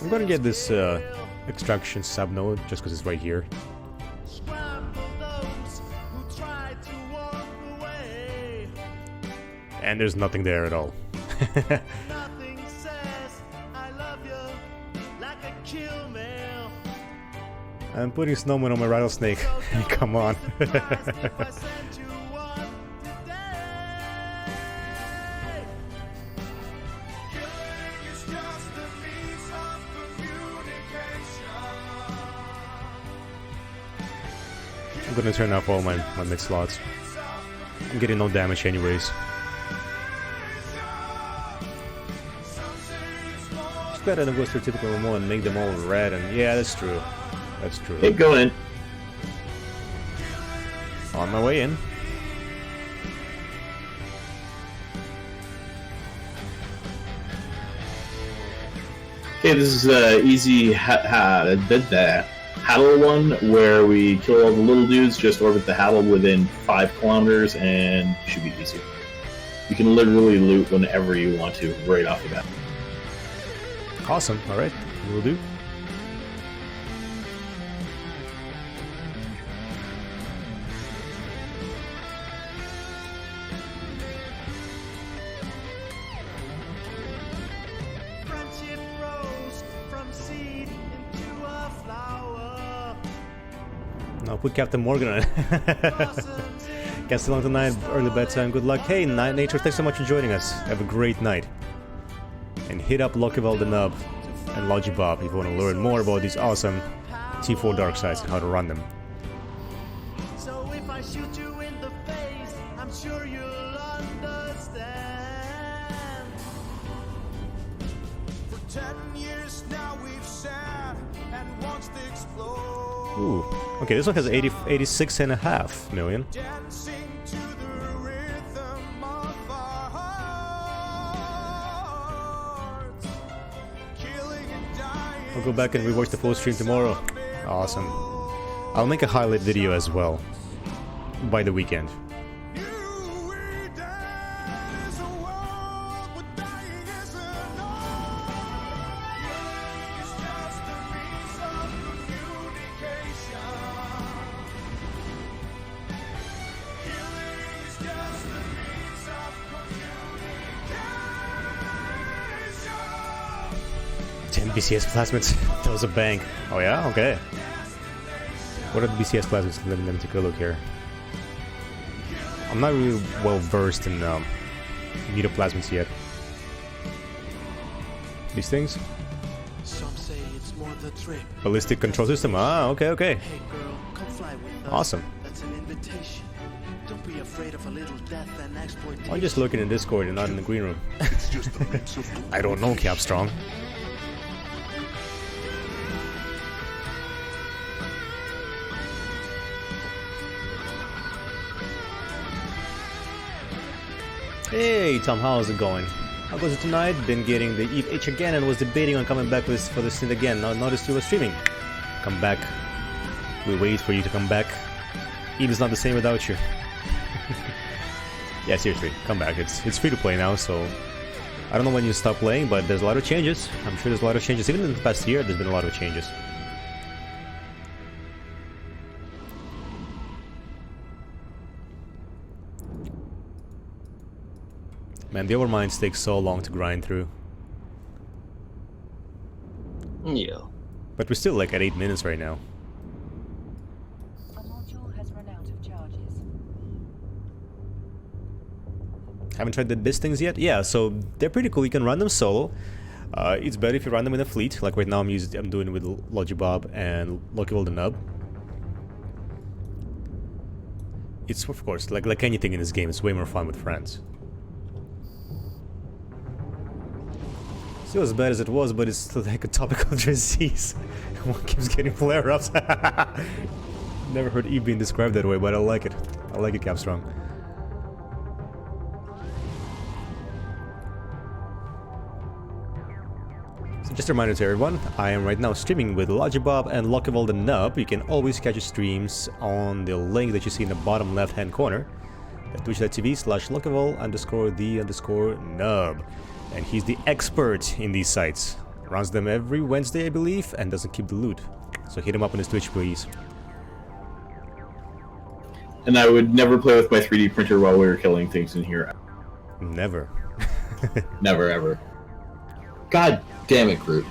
I'm gonna get this extraction sub-node just because it's right here. And there's nothing there at all. I'm putting snowman on my rattlesnake. Come on. I'm gonna turn off all my mid slots. I'm getting no damage anyways. It's better than go through typical remote and make them all red, and yeah, that's true. That's true. Hey, go in. On my way in. Okay, this is easy Haddle one, where we kill all the little dudes, just orbit the Haddle within 5 kilometers, and it should be easy. You can literally loot whenever you want to, right off the bat. Awesome, alright, will do. I'll put Captain Morgan on it. Cast along tonight, early bedtime, good luck. Hey, Nature, thanks so much for joining us. Have a great night. And hit up Lockeval the Nub and Logibob if you want to learn more about these awesome T4 dark sides and how to run them. So if I shoot you in the face, I'm sure you'll understand. For 10 years now we've sat and watched explode. Ooh. Okay, this one has 86.5 million. Dancing to the rhythm of our hearts. Killing and dying. I'll go back and rewatch the full stream tomorrow. Awesome. I'll make a highlight video as well by the weekend. BCS plasmids. That was a bang. Oh yeah? Okay. What are the BCS plasmids? Let me take a look here. I'm not really well versed in metaplasmids yet. These things? Some say it's more the trip. Ballistic control system. Ah, okay, okay. Hey girl, come fly with us. Awesome. That's an invitation. Don't be afraid of a little death and exploitation. I'm just looking in Discord and not in the green room. I don't know, Capstrong. Hey Tom, how's it going? How goes it tonight? Been getting the Eve itch again and was debating on coming back for the stint again. Now noticed you were streaming. Come back. We wait for you to come back. Eve is not the same without you. Yeah, seriously, come back. It's free to play now, so I don't know when you stop playing, but there's a lot of changes. I'm sure there's a lot of changes. Even in the past year, there's been a lot of changes. Man, the Overminds take so long to grind through. Yeah. But we're still like at 8 minutes right now. A module has run out of charges. Haven't tried the Abyss things yet? Yeah, so they're pretty cool. You can run them solo. It's better if you run them in a fleet. Like right now I'm doing it with Logibob and Lockeval the Nub. It's of course like anything in this game, it's way more fun with friends. Still as bad as it was, but it's still like a topical disease. One keeps getting flare-ups. Never heard E being described that way, but I like it. I like it, Capstrong. So just a reminder to everyone, I am right now streaming with Logibob and Lockeval the Nub. You can always catch your streams on the link that you see in the bottom left-hand corner at twitch.tv/Lockeval_the_nub. And he's the expert in these sites. Runs them every Wednesday, I believe, and doesn't keep the loot. So hit him up on his Twitch, please. And I would never play with my 3D printer while we were killing things in here. Never. Never, ever. God damn it, Groot.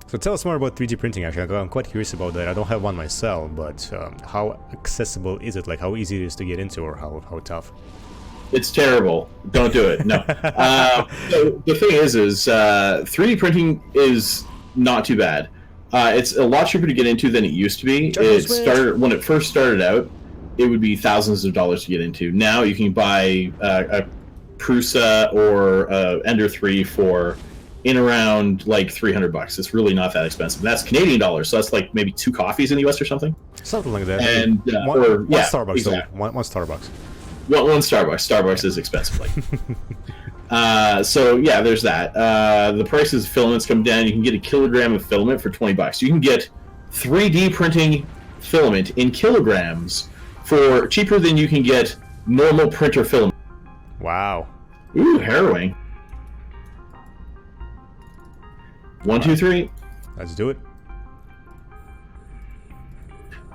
So tell us more about 3D printing, actually. I'm quite curious about that. I don't have one myself, but how accessible is it? Like, how easy it is to get into, or how tough? It's terrible. Don't do it. No. So the thing is 3D printing is not too bad. It's a lot cheaper to get into than it used to be. When it first started out, it would be thousands of dollars to get into. Now you can buy a Prusa or Ender 3 for in around like $300. It's really not that expensive. And that's Canadian dollars, so that's like maybe 2 coffees in the US or something. Something like that. And one Starbucks. Exactly. One Starbucks. One Starbucks. Starbucks is expensive. So yeah, there's that. The prices of filaments come down. You can get a kilogram of filament for $20. You can get 3D printing filament in kilograms for cheaper than you can get normal printer filament. Wow. Ooh, harrowing. 1, 2, 3. Let's do it.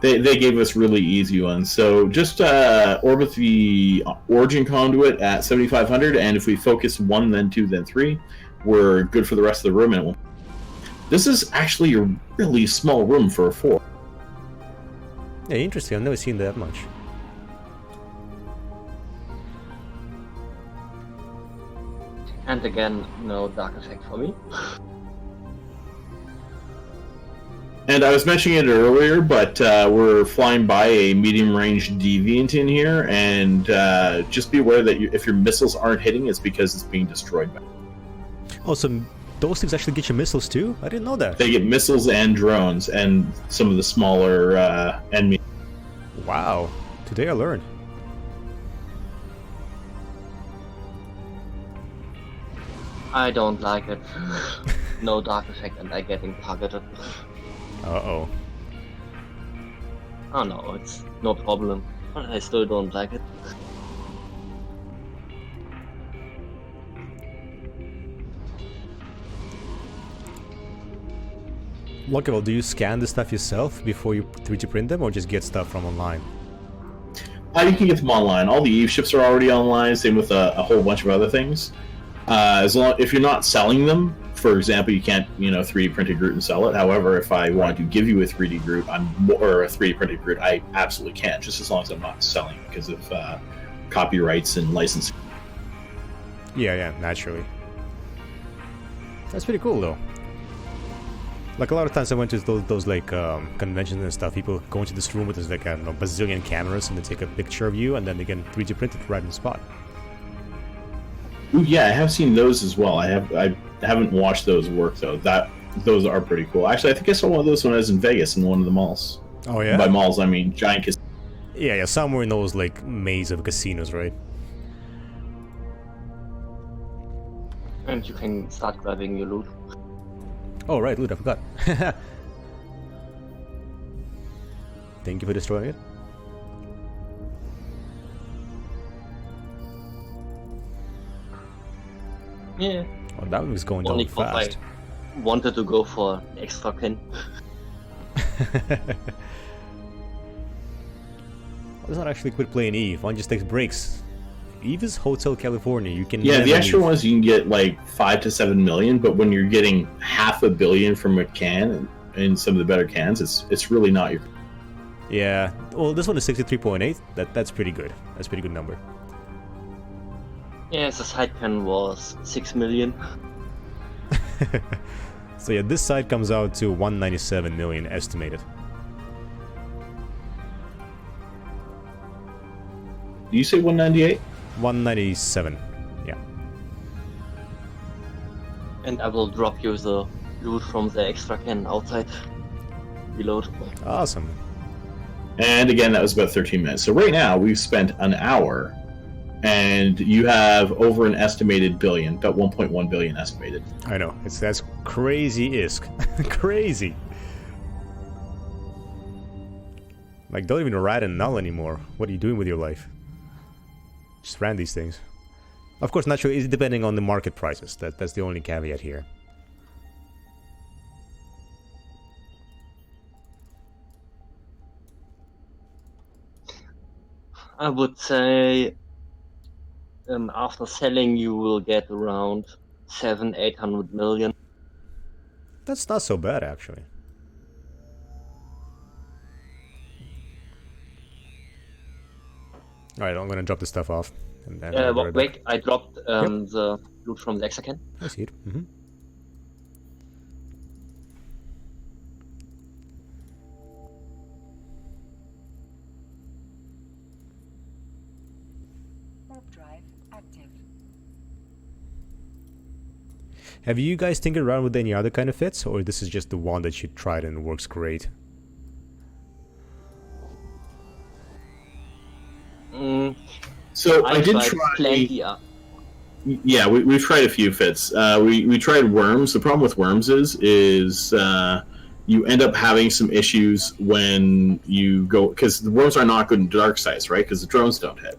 They gave us really easy ones. So just orbit the origin conduit at 7,500, and if we focus 1, then 2, then 3, we're good for the rest of the room. And This is actually a really small room for a 4. Yeah, interesting. I've never seen that much. And again, no dark effect for me. And I was mentioning it earlier, but we're flying by a medium-range deviant in here, and just be aware that if your missiles aren't hitting, it's because it's being destroyed. Oh, so those things actually get you missiles too? I didn't know that. They get missiles and drones, and some of the smaller enemies. Wow. Today I learned. I don't like it. No dark effect and I getting targeted. Uh-oh. Oh no, it's no problem. But I still don't like it. Well, do you scan the stuff yourself before you 3D print them, or just get stuff from online? You can get them online. All the Eve ships are already online, same with a whole bunch of other things. If you're not selling them, for example, you can't 3D print a Groot and sell it. However, if I want to give you a 3D Groot, or a 3D printed Groot, I absolutely can, just as long as I'm not selling because of copyrights and licensing. Yeah, naturally. That's pretty cool, though. Like, a lot of times I went to those like conventions and stuff, people go into this room with this, like, I don't know, bazillion cameras, and they take a picture of you, and then they can 3D print it right on the spot. Ooh, yeah, I have seen those as well. I haven't watched those work though. Those are pretty cool. Actually, I think I saw one of those when I was in Vegas in one of the malls. Oh yeah. By malls, I mean giant casinos. Yeah, somewhere in those like maze of casinos, right? And you can start grabbing your loot. Oh right, loot, I forgot. Thank you for destroying it. Yeah. Oh, that one was going down Only 'cause fast. I wanted to go for extra kin. Let's not actually quit playing Eve. One just takes breaks. Eve is Hotel California. You can Yeah, the never extra leave. ones you can get like 5 to 7 million, but when you're getting $500 million from a can in some of the better cans, it's really not your. Yeah. Well, this one is 63.8. That's pretty good. That's a pretty good number. Yeah, the side can was 6 million. So yeah, this side comes out to 197 million estimated. Do you say 198? 197. Yeah. And I will drop you the loot from the extra can outside. Reload. Awesome. And again, that was about 13 minutes. So right now, we've spent an hour, and you have over an estimated billion, about 1.1 billion estimated. I know. That's crazy-isk. Crazy. Like, don't even ride a null anymore. What are you doing with your life? Just ran these things. Of course, naturally, it's depending on the market prices. That's the only caveat here. I would say after selling you will get around 700-800 million. That's not so bad, actually. Alright, I'm gonna drop this stuff off. And then I'll be right back. Wait, I dropped the loot from the extra can. I see it. Mm-hmm. Warp drive active. Have you guys tinkered around with any other kind of fits, or this is just the one that you tried and works great? So I did tried try. plenty. Yeah, we've tried a few fits. We tried worms. The problem with worms is you end up having some issues when you go, because the worms are not good in dark sites, right? Because the drones don't hit.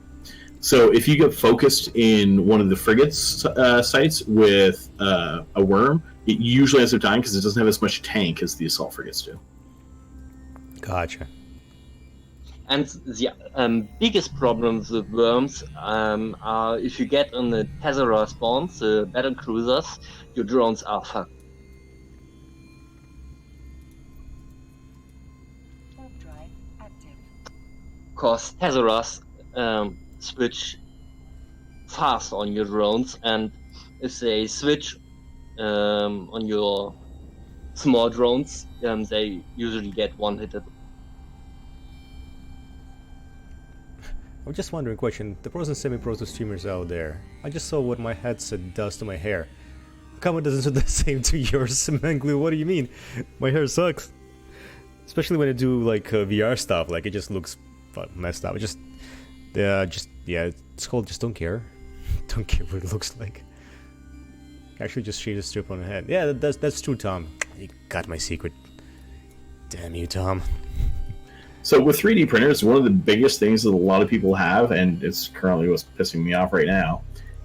So if you get focused in one of the frigates sites with a worm, it usually ends up dying because it doesn't have as much tank as the assault frigates do. Gotcha. And the biggest problems with worms are if you get on the Tessera spawns, the battle cruisers, your drones are fucked. cause Tezzera's switch fast on your drones, and if they switch on your small drones, they usually get one-hitted. I'm just wondering, question, the pros and semi-pros streamers out there, I just saw what my headset does to my hair. How come it doesn't do the same to yours, Manglu? What do you mean? My hair sucks. Especially when I do like VR stuff, like it just looks messed up. It just, yeah, it's called just don't care. Don't care what it looks like. Actually just shade a strip on the head. Yeah, that's true, Tom. You got my secret. Damn you, Tom. So with 3D printers, one of the biggest things that a lot of people have, and it's currently what's pissing me off right now,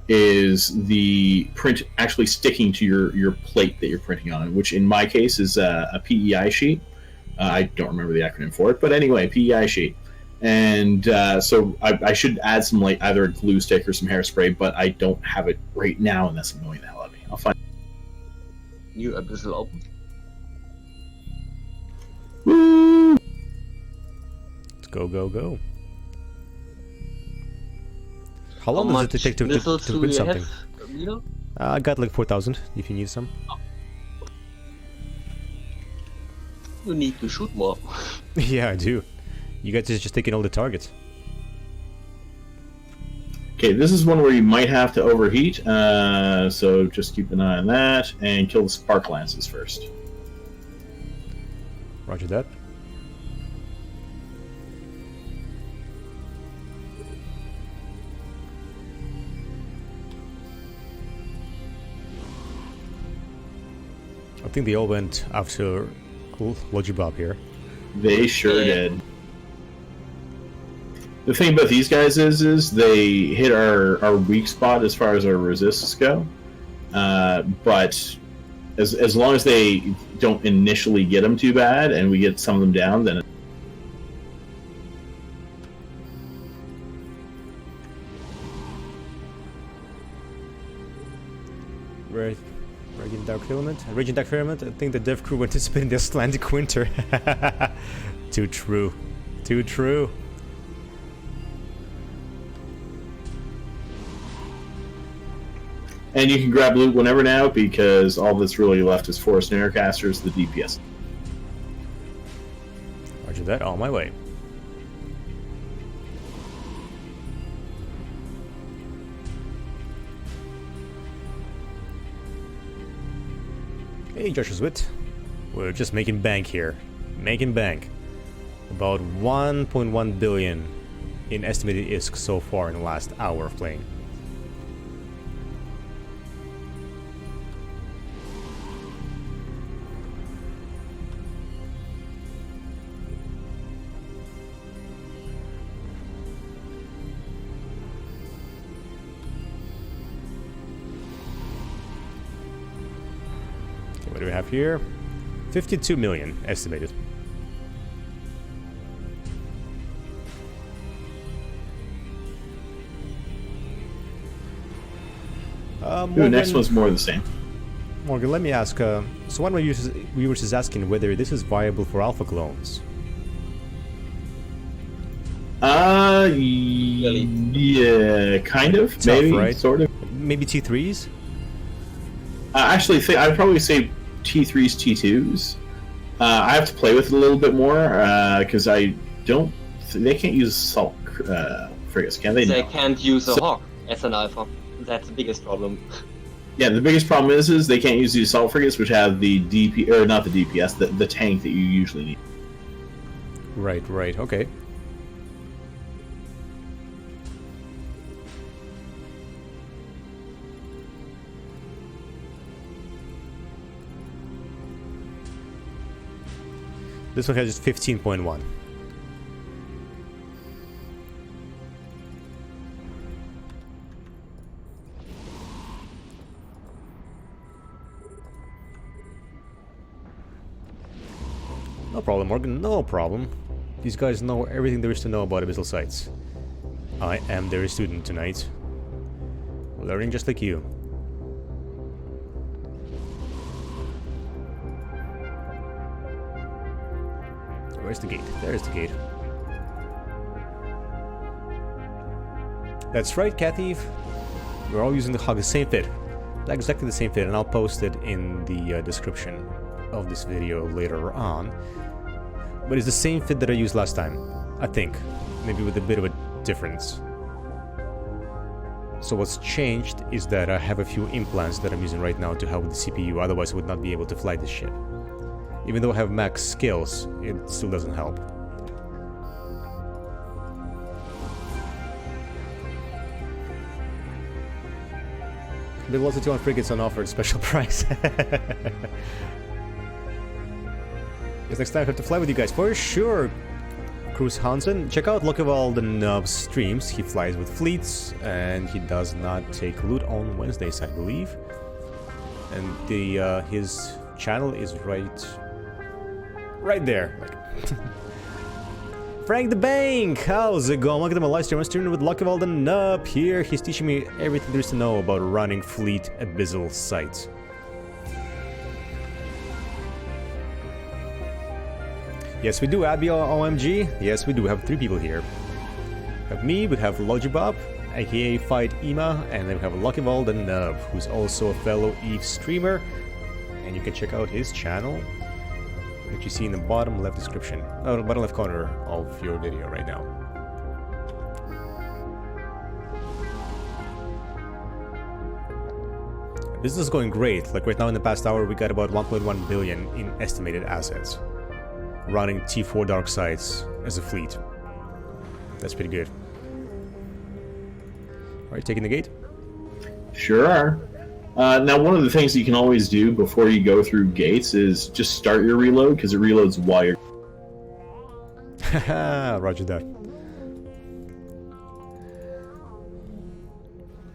is the print actually sticking to your plate that you're printing on, which in my case is a PEI sheet. I don't remember the acronym for it, but anyway, PEI sheet. And so I should add some, like, either a glue stick or some hairspray, but I don't have it right now, and that's annoying the hell out of me. I'll find New Abyssal open. Woo! Go, go, go. How long does it take to print something? I got like 4,000 if you need some. You need to shoot more. Yeah, I do. You guys are just taking all the targets. Okay, this is one where you might have to overheat, so just keep an eye on that, and kill the spark lances first. Roger that. I think they all went after Logibob here. They sure did. The thing about these guys is they hit our weak spot as far as our resists go, but as long as they don't initially get them too bad and we get some of them down, then Right. Raging Dark Filament. Raging Dark Filament, I think the dev crew went to spend the Icelandic winter. Too true. Too true. and you can grab loot whenever now because all that's really left is 4 Snarecasters, the DPS. Roger that, on my way. Hey, Joshua Wit. We're just making bank here. Making bank. About 1.1 billion in estimated ISK so far in the last hour of playing. What do we have here? 52 million estimated. The next one's more of the same. Morgan, let me ask, so one of my viewers is asking whether this is viable for alpha clones. Yeah, kind of, Tough, maybe, right? sort of. Maybe T3s? Actually, I'd probably say T3s, T2s. I have to play with it a little bit more, because I don't... They can't use assault frigates, can they? They No. can't use a hawk as an alpha. That's the biggest problem. Yeah, the biggest problem is they can't use the assault frigates, which have the DP... or not the DPS, the tank that you usually need. Right, right, okay. This one has 15.1. No problem, Morgan, no problem. These guys know everything there is to know about Abyssal sites. I am their student tonight. Learning just like you. Where's the gate? There's the gate. That's right, Kathy. We're all using the same fit. Exactly the same fit, and I'll post it in the description of this video later on. But it's the same fit that I used last time, I think. Maybe with a bit of a difference. So what's changed is that I have a few implants that I'm using right now to help with the CPU, otherwise I would not be able to fly this ship. Even though I have max skills, it still doesn't help. The Velocity 1 frigates on offer at special price. Guess next time I have to fly with you guys, for sure! Cruz Hansen, check out Lokewald and streams. He flies with fleets, and he does not take loot on Wednesdays, I believe. And the his channel is right there. Like Frank the Bank, how's it going? Welcome to my live stream. I'm streaming with Lokewald and Nub here. He's teaching me everything there is to know about running fleet Abyssal sites. Yes, we do, Abby OMG. Yes, we do. We have 3 people here. We have me, we have Logibob, aka Fight Ima, and then we have Lokewald and Nub, who's also a fellow EVE streamer. And you can check out his channel that you see in the bottom left description, bottom left corner of your video right now. Business is going great. Like right now in the past hour we got about 1.1 billion in estimated assets. Running T4 dark sites as a fleet. That's pretty good. Alright, taking the gate? Sure are. Now, one of the things you can always do before you go through gates is just start your reload, because it reloads while you're... Haha, roger that.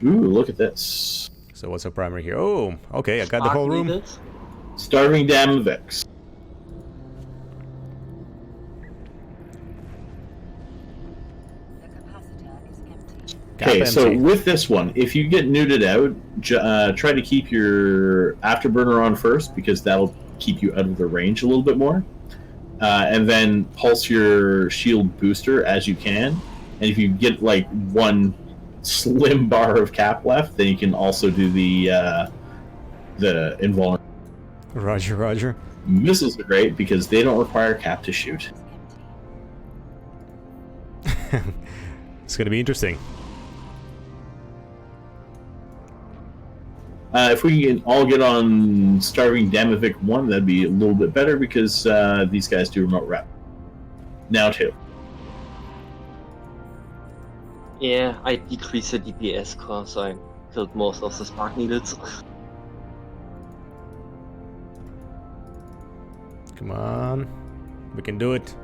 Ooh, look at this. So what's our primary here? Oh, okay, I got the whole room. Starving Dam of X. Okay, so with this one, if you get neuted out, try to keep your Afterburner on first, because that'll keep you out of the range a little bit more. And then pulse your shield booster as you can. And if you get like one slim bar of cap left, then you can also do the invulnerability. Roger, roger. Missiles are great because they don't require cap to shoot. It's gonna be interesting. If we can all get on Starving Damovic 1, that'd be a little bit better, because these guys do remote rep. Now too. Yeah, I decreased the DPS because I killed most of the spark needles. Come on. We can do it.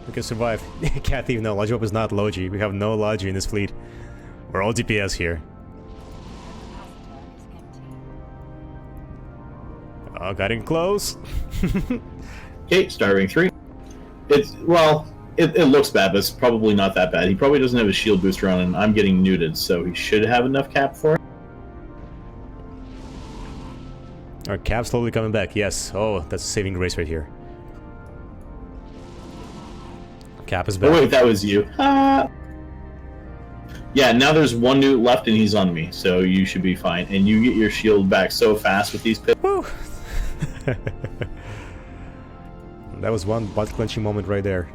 We can survive. Kathy, no, Logiop is not Logi. We have no Logi in this fleet. We're all DPS here. Oh, getting close. Okay, Starving 3. It looks bad, but it's probably not that bad. He probably doesn't have a shield booster on, and I'm getting neuted, so he should have enough cap for it. Our cap slowly coming back, yes. Oh, that's a saving grace right here. Cap is back. Oh wait, that was you. Yeah, now there's one newt left and he's on me, so you should be fine. And you get your shield back so fast with these pits. Woo! That was one butt-clenching moment right there.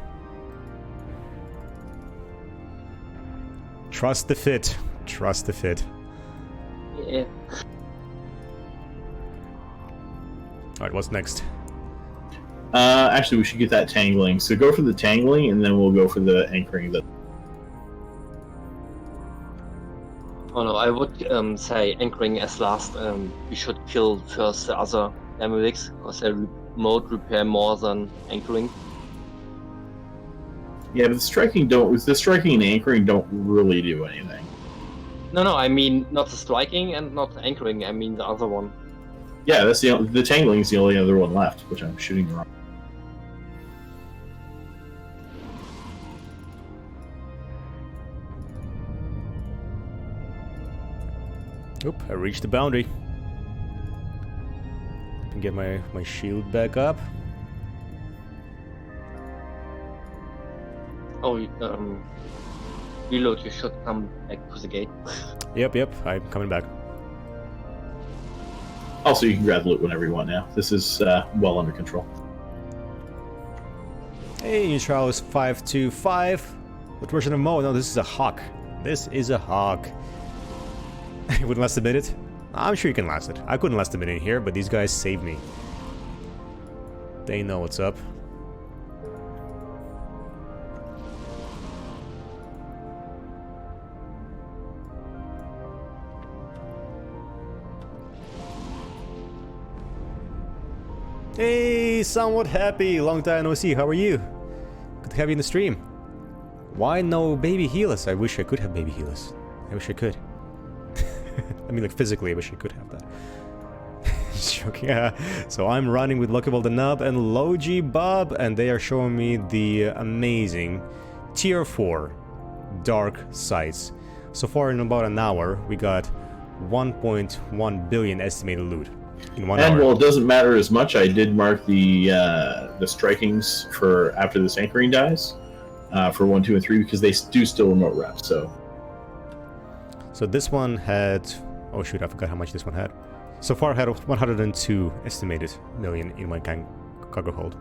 Trust the fit. Trust the fit. Yeah. Alright, what's next? Actually, we should get that tangling. So go for the tangling, and then we'll go for the anchoring. Oh no, I would say anchoring as last. We should kill first the other Damovics, because they remote repair more than anchoring. Yeah, but the striking and anchoring don't really do anything. No, I mean not the striking and not the anchoring. I mean the other one. Yeah, that's the tangling is the only other one left, which I'm shooting wrong. Oop, I reached the boundary. Can get my shield back up. Oh, Reload, you should come back to the gate. Yep, I'm coming back. Also, you can grab loot whenever you want now. This is well under control. Hey, Charles 525. What version of Mo? No, this is a Hawk. This is a Hawk. It wouldn't last a minute? I'm sure you can last it. I couldn't last a minute in here, but these guys saved me. They know what's up. Hey, somewhat happy. Long time no see. How are you? Good to have you in the stream. Why no baby healers? I wish I could have baby healers. I wish I could. I mean, like physically, I wish I could have that. Joking. So I'm running with Lockable the Nub and Logi Bob, and they are showing me the amazing Tier 4 Dark Sites. So far, in about an hour, we got 1.1 billion estimated loot. In 1 hour. And well, it doesn't matter as much. I did mark the strikings for after this anchoring dies for 1, 2, and 3 because they do still remote rep. So this one had, oh shoot, I forgot how much this one had. So far, I had 102 estimated million in my cargo hold.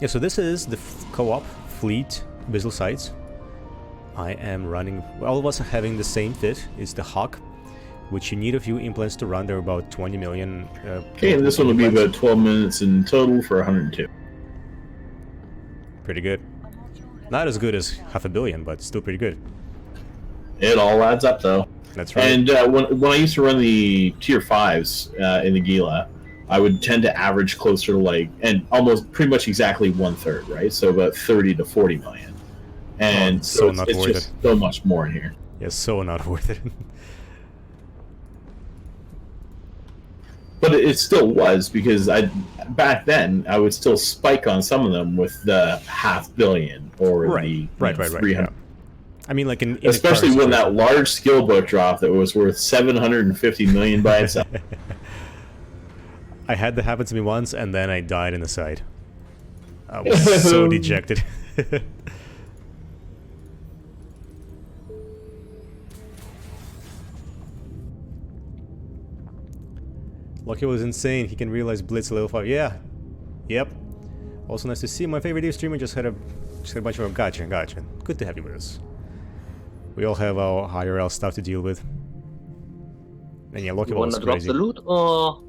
Yeah, so this is the co-op fleet Abyssal sites. I am running, all of us are having the same fit. It's the Hawk, which you need a few implants to run. There are about 20 million. Okay, and this one will be about 12 minutes in total for 102. Pretty good. Not as good as 500 million, but still pretty good. It all adds up, though. That's right. And when I used to run the tier 5s in the Gila, I would tend to average closer to like, and almost pretty much exactly 1/3, right? So about 30 to 40 million. And so it's just so much more in here. Yeah, so not worth it. But it still was, because back then I would still spike on some of them with the 500 million or the 300. Yeah. I mean, like in especially when that large skill book dropped that was worth 750 million by itself. I had that happen to me once, and then I died in the side. I was so dejected. Lucky was insane. He can realize Blitz level 5. Yeah. Yep. Also nice to see. My favorite streamer just had a bunch of gotcha. Good to have you with us. We all have our IRL stuff to deal with. And yeah, Lucky was crazy. Drop the loot or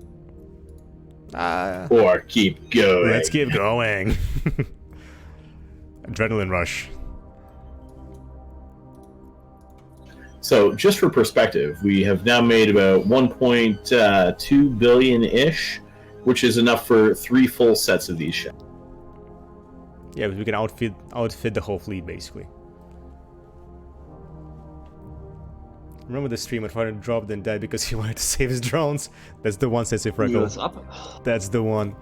or keep going. Let's keep going. Adrenaline rush. So, just for perspective, we have now made about 1.2 billion-ish, which is enough for 3 full sets of these ships. Yeah, but we can outfit the whole fleet, basically. Remember the streamer tried to drop then died because he wanted to save his drones? That's the one, Sensei Freckle. That's the one.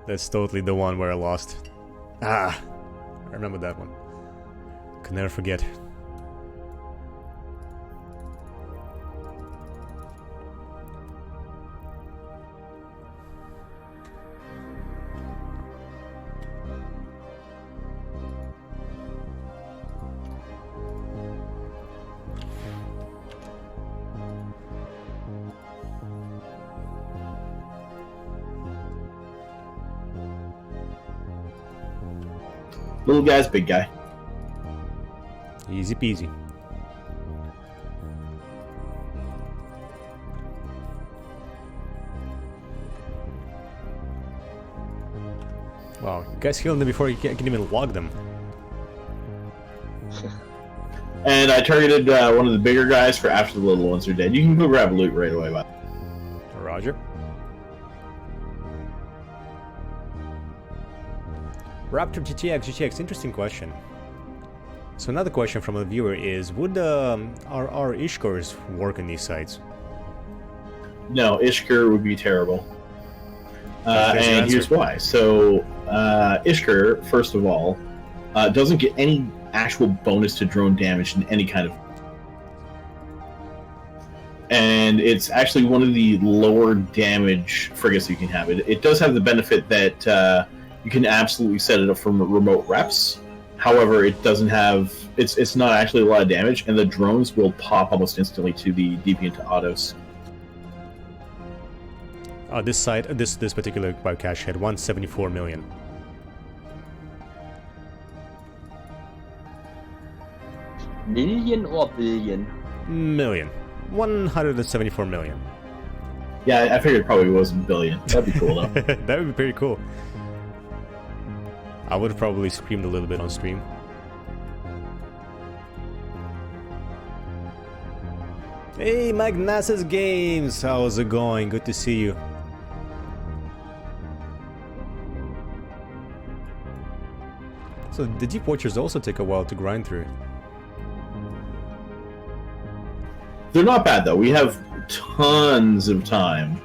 That's totally the one where I lost. Ah! I remember that one. Could never forget. Little guy's big guy. Easy peasy. Wow, you guys killed them before you can even log them. And I targeted one of the bigger guys for after the little ones are dead. You can go grab loot right away, bud. Roger. Raptor GTX, interesting question. So another question from a viewer is, would our Ishkars work on these sites? No, Ishkur would be terrible. There's your And answer. here's why. So, Ishkur, first of all, doesn't get any actual bonus to drone damage in any kind of. And it's actually one of the lower damage frigates you can have. It does have the benefit that you can absolutely set it up from remote reps. However, it doesn't have. It's not actually a lot of damage, and the drones will pop almost instantly to the deviant autos. This site, this particular biocache had 174 million. Million or billion? Million. 174 million. Yeah, I figured it probably wasn't billion. That'd be cool though. That would be pretty cool. I would have probably screamed a little bit on stream. Hey, Magnasis Games! How's it going? Good to see you. So the deep watchers also take a while to grind through. They're not bad though. We have tons of time.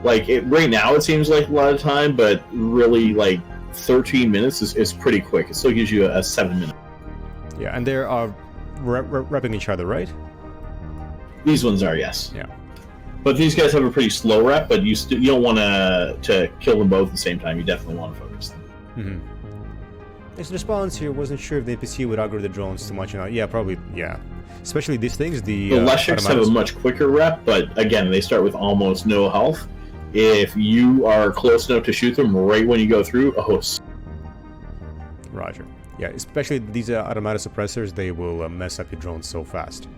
Like right now, it seems like a lot of time, but really, like 13 minutes is pretty quick. It still gives you a 7-minute. Yeah, and they are repping each other, right? These ones are, yes. Yeah. But these guys have a pretty slow rep. But you don't want to kill them both at the same time. You definitely want to focus them. Mm-hmm. There's a response here. Wasn't sure if the NPC would aggro the drones too much or not. Yeah, probably. Yeah. Especially these things. The Leshiks have a much quicker rep, but again, they start with almost no health. If you are close enough to shoot them right when you go through, Roger. Yeah, especially these automatic suppressors, they will mess up your drones so fast.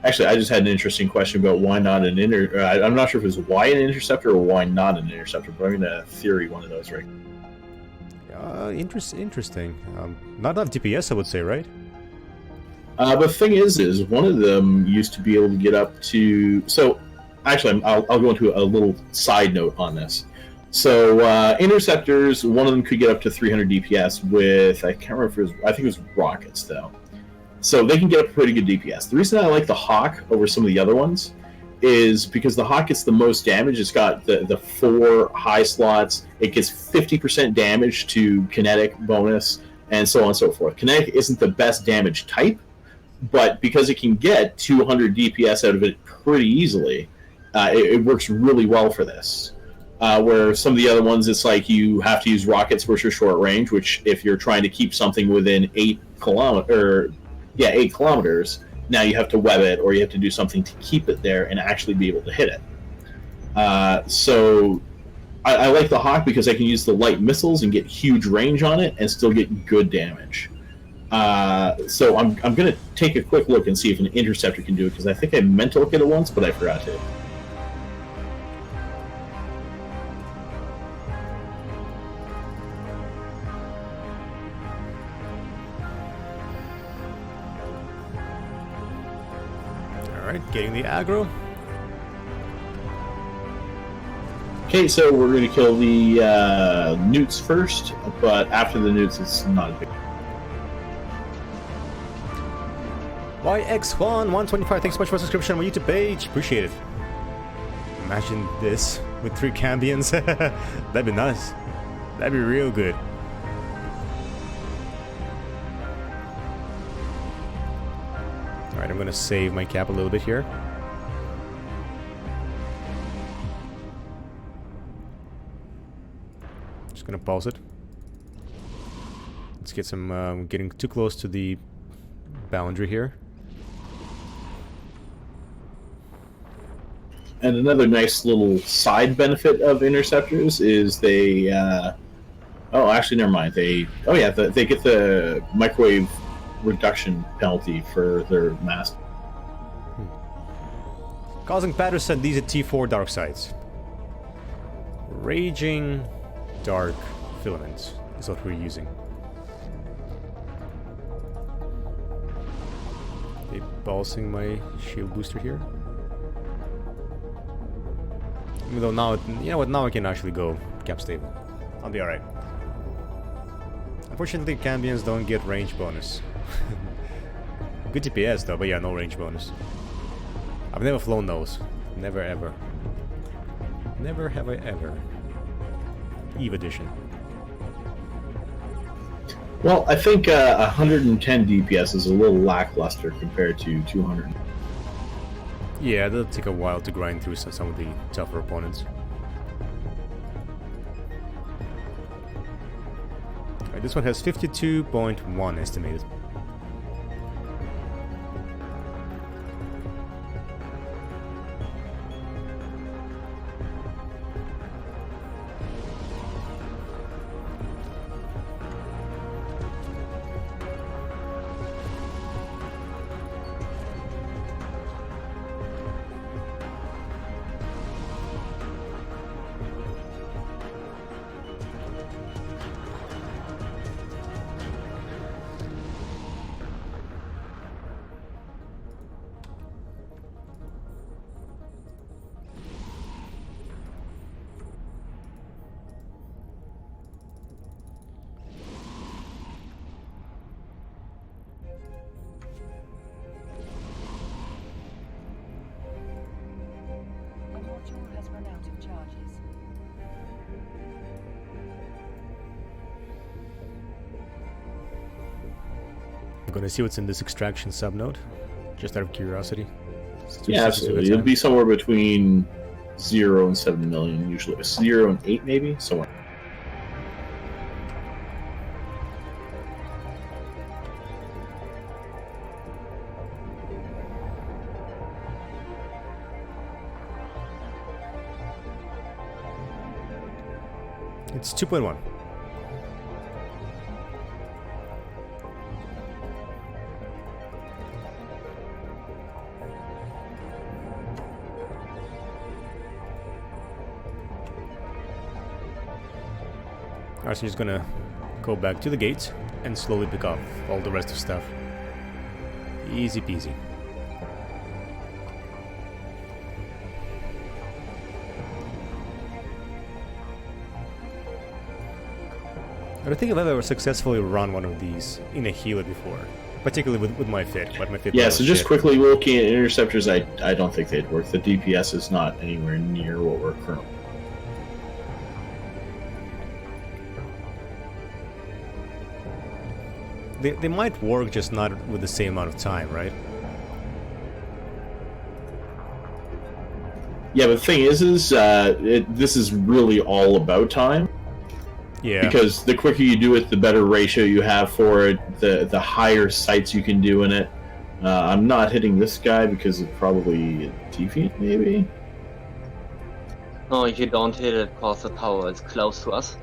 Actually, I just had an interesting question about why not an I'm not sure if it was why an interceptor or why not an interceptor, but I'm going to theory one of those right. Interesting. Not enough DPS, I would say, right? But the thing is one of them used to be able to get up to. So, actually, I'll go into a little side note on this. So, interceptors, one of them could get up to 300 DPS with, I can't remember if it was, I think it was rockets though. So they can get up pretty good DPS. The reason I like the Hawk over some of the other ones is because the Hawk gets the most damage. It's got the 4 high slots. It gets 50% damage to kinetic bonus, and so on and so forth. Kinetic isn't the best damage type, but because it can get 200 DPS out of it pretty easily, it works really well for this. Where some of the other ones, it's like you have to use rockets, which are short range, which if you're trying to keep something within 8 kilometers, now you have to web it, or you have to do something to keep it there and actually be able to hit it. So I like the Hawk because I can use the light missiles and get huge range on it and still get good damage. So I'm going to take a quick look and see if an interceptor can do it, because I think I meant to look at it once, but I forgot to. Alright, getting the aggro. Okay, so we're going to kill the newts first, but after the newts, it's not a big. YX1-125, thanks so much for the subscription on my YouTube page. Appreciate it. Imagine this with 3 Cambions. That'd be nice. That'd be real good. Alright, I'm gonna save my cap a little bit here. Just gonna pause it. Let's get some, getting too close to the boundary here. And another nice little side benefit of interceptors is they. Oh, actually, never mind. They get the microwave reduction penalty for their mass. Causing Patterson, these are T4 dark sides. Raging dark filaments is what we're using. Okay, pulsing my shield booster here. Even though now, you know what, now I can actually go cap stable. I'll be alright. Unfortunately, Cambions don't get range bonus. Good DPS though, but yeah, no range bonus. I've never flown those. Never ever. Never have I ever. Eve edition. Well, I think 110 DPS is a little lackluster compared to 200. Yeah, that'll take a while to grind through some of the tougher opponents. Alright, this one has 52.1 estimated. A module has run out of charges. I'm gonna see what's in this extraction subnode, just out of curiosity. Yeah, absolutely. It'll be somewhere between 0 and 7 million, usually. 0 and 8, maybe? Somewhere. It's 2.1. Alright, so I'm just gonna go back to the gates and slowly pick up all the rest of stuff. Easy peasy. I don't think I've ever successfully run one of these in a healer before, particularly with my fit. But my fit Yeah, was so just shit. quickly looking at interceptors, I don't think they'd work. The DPS is not anywhere near what we're currently. They might work, just not with the same amount of time, right? Yeah, but the thing is this is really all about time. Yeah. Because the quicker you do it, the better ratio you have for it, the higher sights you can do in it. I'm not hitting this guy because it's probably a deviant, maybe? No, you don't hit it because the tower is close to us.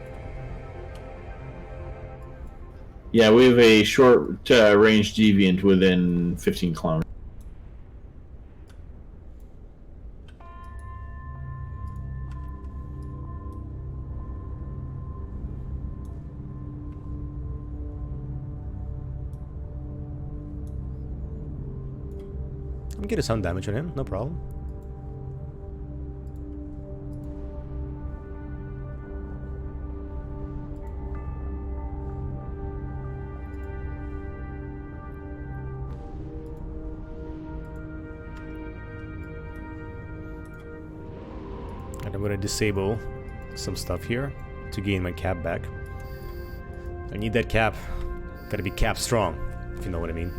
Yeah, we have a short range deviant within 15 kilometers. I'm getting some damage on him, no problem. And I'm gonna disable some stuff here to gain my cap back. I need that cap. Gotta be cap strong, if you know what I mean.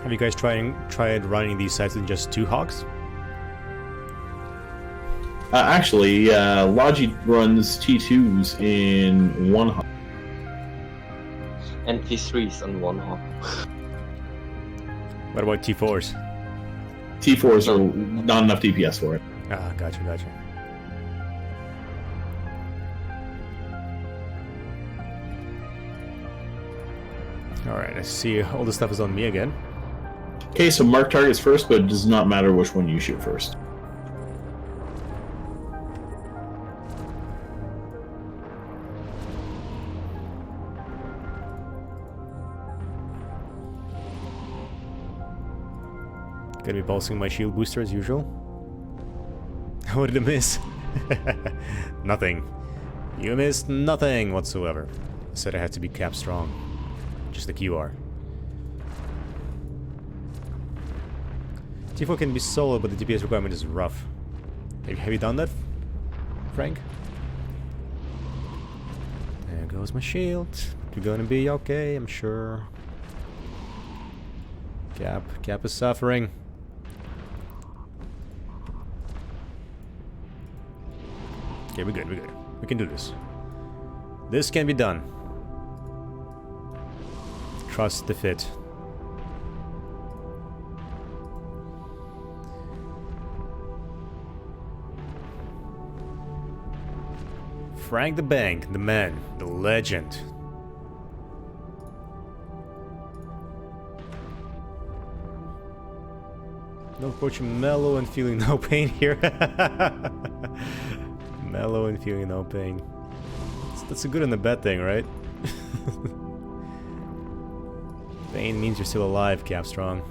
Have you guys tried running these sites in just 2 hogs? Actually, Logi runs T2s in 1 hog. And T3s on 1 hog. What about T4s? T4s are not enough DPS for it. Ah, gotcha. Alright, I see all the stuff is on me again. Okay, so mark targets first, but it does not matter which one you shoot first. Gonna be pulsing my shield booster as usual. What did I miss? Nothing. You missed nothing whatsoever. I said I had to be cap strong. Just like you are. T4 can be solo, but the DPS requirement is rough. Have you done that, Frank? There goes my shield. You're gonna be okay, I'm sure. Cap is suffering. Okay, we're good, we're good. We can do this. This can be done. Trust the fit. Frank the Bank, the man, the legend. No approach mellow and feeling no pain here. Mellow and feeling no pain. That's a good and a bad thing, right? Pain means you're still alive, Capstrong.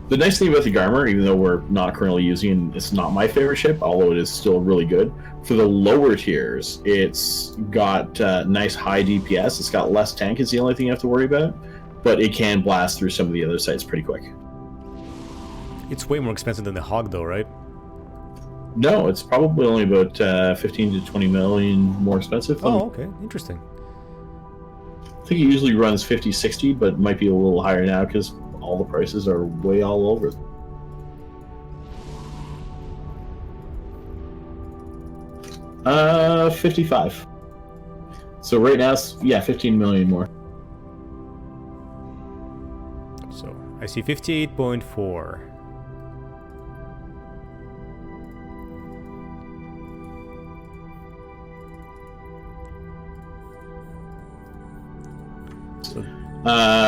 The nice thing about the Garmer, even though we're not currently using, it's not my favorite ship, although it is still really good. For the lower tiers, it's got nice high DPS. It's got less tank is the only thing you have to worry about, but it can blast through some of the other sites pretty quick. It's way more expensive than the Hog, though, right? No, it's probably only about 15 to 20 million more expensive. Oh, okay. Interesting. I think it usually runs 50, 60, but might be a little higher now because all the prices are way all over. Uh, 55. So right now, yeah, 15 million more. So, I see 58.4.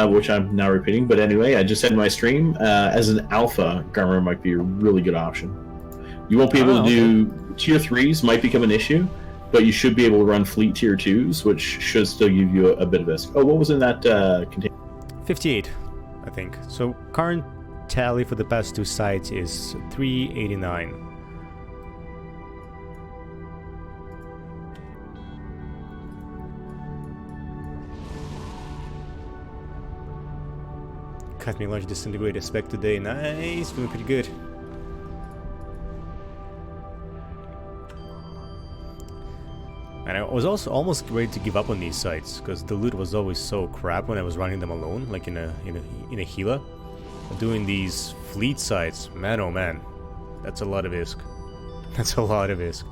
Which I'm now repeating, but anyway, I just said in my stream, as an alpha, Garmer might be a really good option. You won't be able to do tier 3s, might become an issue, but you should be able to run fleet tier 2s, which should still give you a bit of risk. Oh, what was in that container? 58, I think. So current tally for the past two sites is 389. Cut me large disintegrate spec today. Nice, feeling pretty good. And I was also almost ready to give up on these sites because the loot was always so crap when I was running them alone, like in a Gila. Doing these fleet sites, man, oh man, that's a lot of ISK. That's a lot of ISK.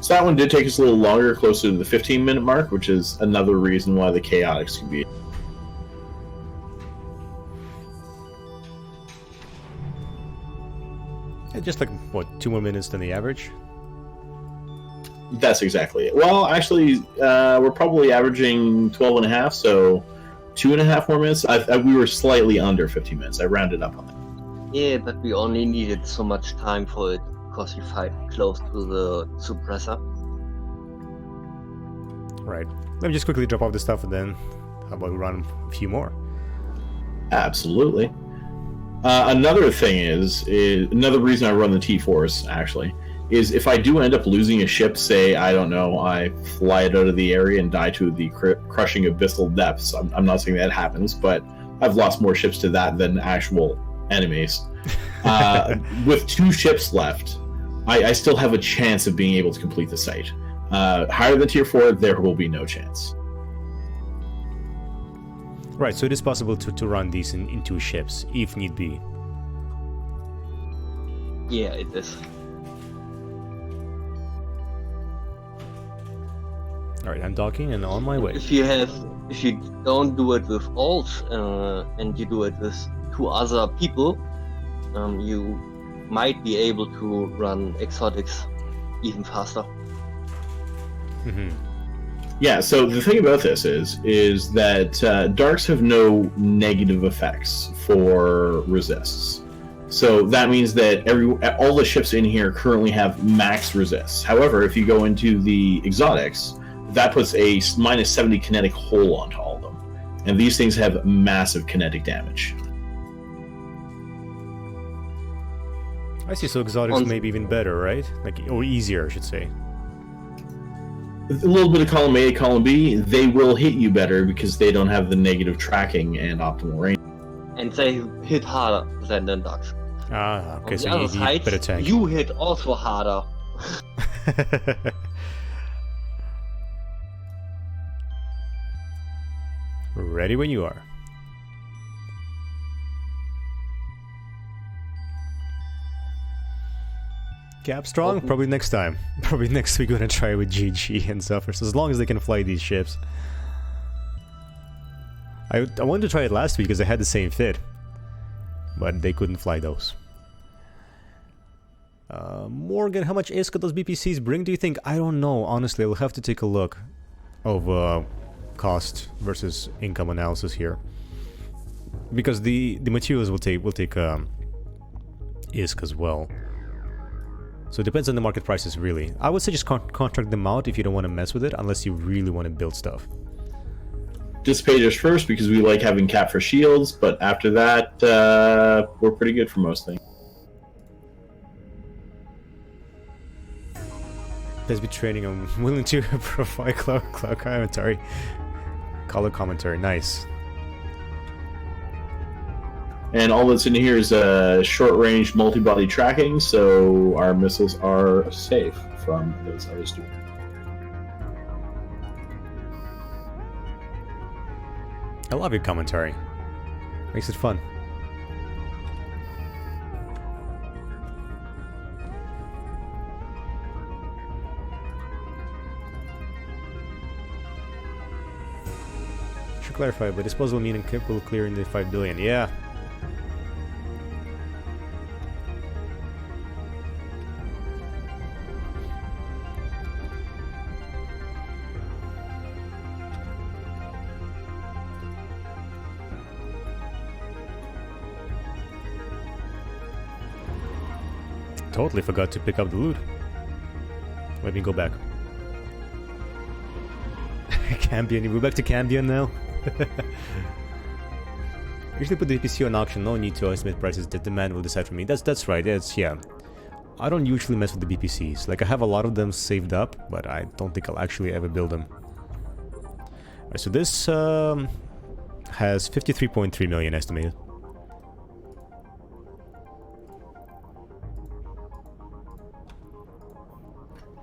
So that one did take us a little longer, closer to the 15-minute mark, which is another reason why the chaotics can be. Just like, what, 2 more minutes than the average? That's exactly it. Well, actually, we're probably averaging 12 and a half, so 2.5 more minutes. We were slightly under 15 minutes. I rounded up on that. Yeah, but we only needed so much time for it because we fight close to the suppressor. Right. Let me just quickly drop off the stuff and then how about we run a few more? Absolutely. Another thing is another reason I run the T4s, actually, is if I do end up losing a ship, say, I don't know, I fly it out of the area and die to the crushing abyssal depths. I'm not saying that happens, but I've lost more ships to that than actual enemies. With 2 ships left, I still have a chance of being able to complete the site. Higher than tier 4, there will be no chance. Right, so it is possible to run these in 2 ships, if need be. Yeah, it is. Alright, I'm docking and on my way. If you don't do it with alt and you do it with 2 other people, you might be able to run exotics even faster. Mm-hmm. Yeah, so the thing about this is that darks have no negative effects for resists. So that means that all the ships in here currently have max resists. However, if you go into the exotics, that puts a minus 70 kinetic hole onto all of them. And these things have massive kinetic damage. I see, so exotics may be even better, right? Like, or easier, I should say. A little bit of column A, column B, they will hit you better because they don't have the negative tracking and optimal range. And they hit harder than the ducks. Ah, okay, On so the other you side, need better tank. you hit also harder. Ready when you are. Cap strong? Probably next time. Probably next week we're gonna try with GG and stuff, so as long as they can fly these ships. I wanted to try it last week because I had the same fit. But they couldn't fly those. Morgan, how much ISK those BPCs bring, do you think? I don't know, honestly, I'll have to take a look of cost versus income analysis here. Because the materials will take ISK as well. So it depends on the market prices, really. I would say just contract them out if you don't want to mess with it, unless you really want to build stuff. Dissipators first, because we like having cap for shields, but after that, we're pretty good for most things. Let's be training. I'm willing to provide cloud commentary. Color commentary, nice. And all that's in here is short-range multi-body tracking, so our missiles are safe from those other stupid. I love your commentary. Makes it fun. Should clarify, but disposable meaning will clear in the 5 billion. Yeah. Totally forgot to pick up the loot. Let me go back. Cambion, we're back to Cambion now. Usually put the PC on auction, no need to estimate prices, the demand will decide for me. That's right, yeah. I don't usually mess with the BPCs. Like, I have a lot of them saved up, but I don't think I'll actually ever build them. Alright, so this has 53.3 million estimated.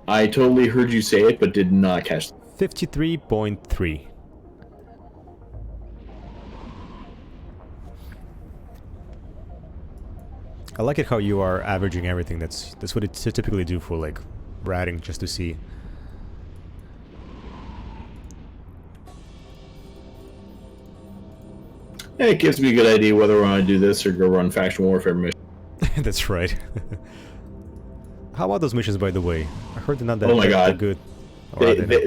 I totally heard you say it, but did not catch it. 53.3. I like it how you are averaging everything. That's what it typically do for, like, ratting, just to see. Yeah, it gives me a good idea whether I want to do this or go run faction warfare mission. That's right. How about those missions, by the way? I heard they're not that, oh my God. That good.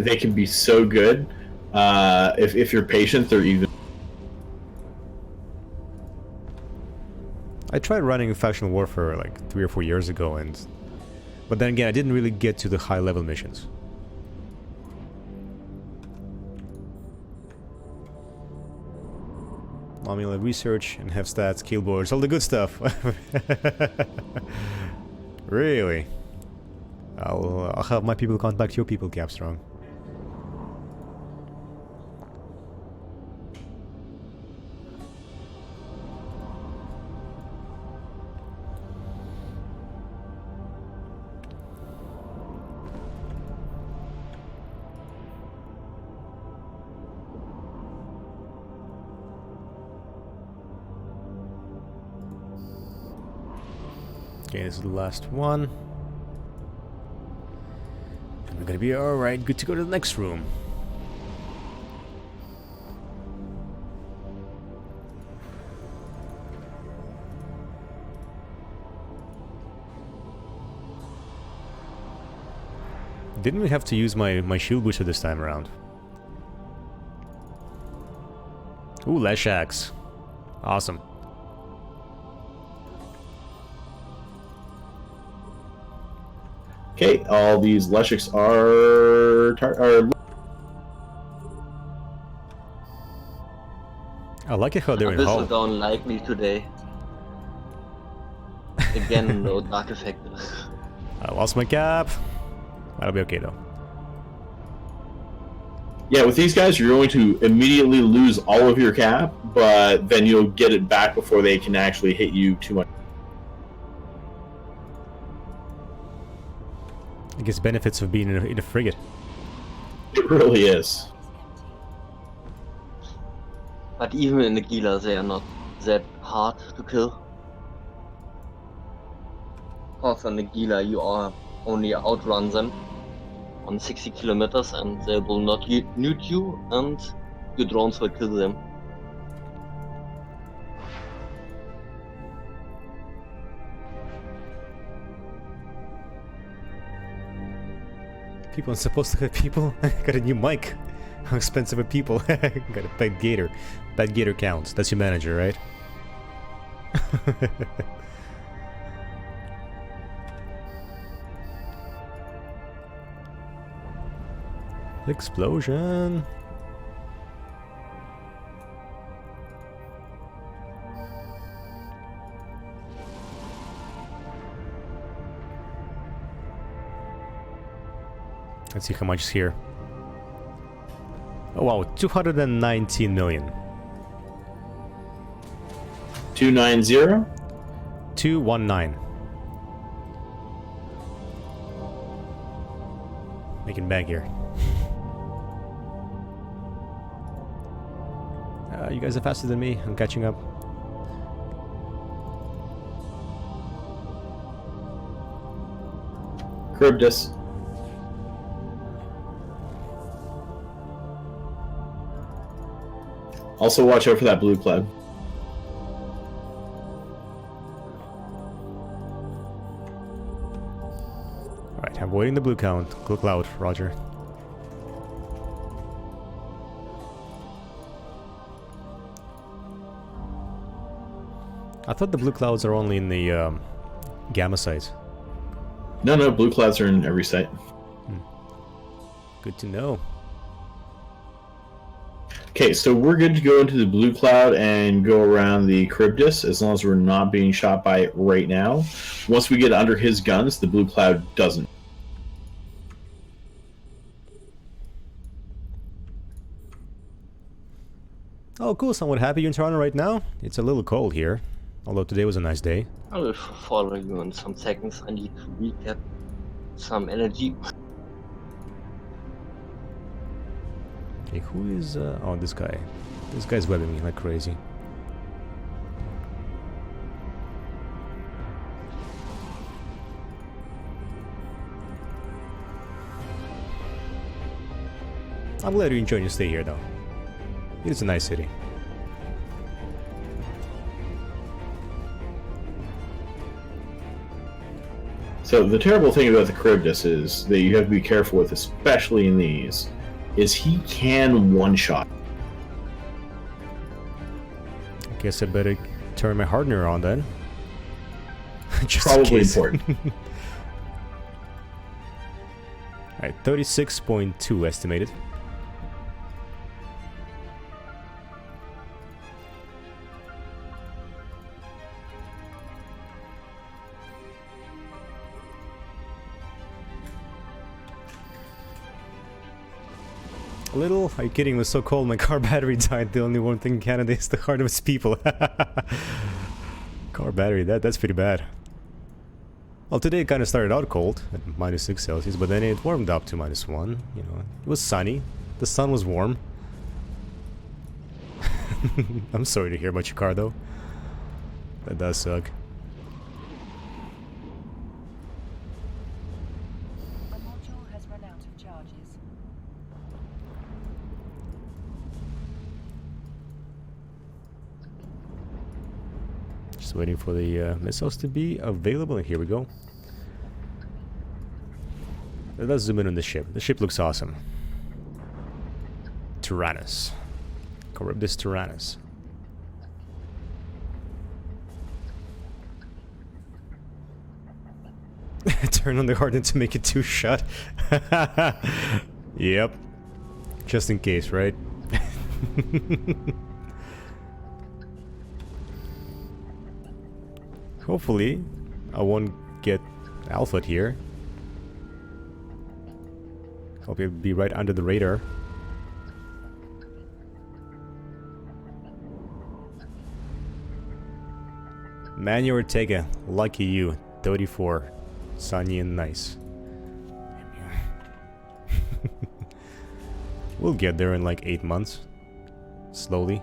They can be so good. If you're patient, they're even... I tried running faction warfare like 3 or 4 years ago, but then again, I didn't really get to the high-level missions. Nominal research and have stats, kill boards, all the good stuff. Really? I'll have my people contact your people, Capstrong. Okay, this is the last one. And we're gonna be alright, good to go to the next room. Didn't we have to use my shield booster this time around? Ooh, Leshaks. Awesome. Okay, all these Leshaks are I like it how they're in Abyssal hull. don't like me today. Again, no dark effect. I lost my cap. That'll be okay though. Yeah, with these guys, you're going to immediately lose all of your cap, but then you'll get it back before they can actually hit you too much. I guess benefits of being in a frigate. It really is. But even in the Gila, they are not that hard to kill. Because on the Gila, you are only outrun them on 60 kilometers and they will not nuke you and your drones will kill them. People are supposed to have people. Got a new mic. How expensive are people? Got a pet gator. Pet gator counts. That's your manager, right? Explosion. Let's see how much is here. Oh wow, 219 million. 290? 219. Making bank here. You guys are faster than me. I'm catching up. Charybdis. Also watch out for that blue cloud. Alright, I'm waiting the blue cloud, roger. I thought the blue clouds are only in the gamma sites. No, blue clouds are in every site. Good to know. Okay, so we're good to go into the blue cloud and go around the Charybdis as long as we're not being shot by it right now. Once we get under his guns, the blue cloud doesn't. Oh cool, somewhat happy you're in Toronto right now. It's a little cold here. Although today was a nice day. I will follow you in some seconds. I need to recap some energy. Okay, who is... oh, this guy. This guy's webbing me like crazy. I'm glad you enjoyed your stay here, though. It's a nice city. So the terrible thing about the Charybdis is that you have to be careful with, especially in these, is he can one-shot. I guess I better turn my hardener on then. Just in Probably case. important. Alright, 36.2 estimated. Little? Are you kidding? It was so cold my car battery died. The only one thing in Canada is the heart of its people. Car battery, that's pretty bad. Well, today it kind of started out cold, at -6 Celsius, but then it warmed up to -1. You know, it was sunny. The sun was warm. I'm sorry to hear about your car, though. That does suck. The module has run out of charges. Just waiting for the missiles to be available, and here we go. Let's zoom in on the ship. The ship looks awesome. Tyrannus. Charybdis tyrannus. Turn on the harden to make it 2-shot. Yep. Just in case, right? Hopefully, I won't get alpha here. Hope it'll be right under the radar. Manu Ortega, lucky you. 34. Sunny and nice. We'll get there in like 8 months. Slowly.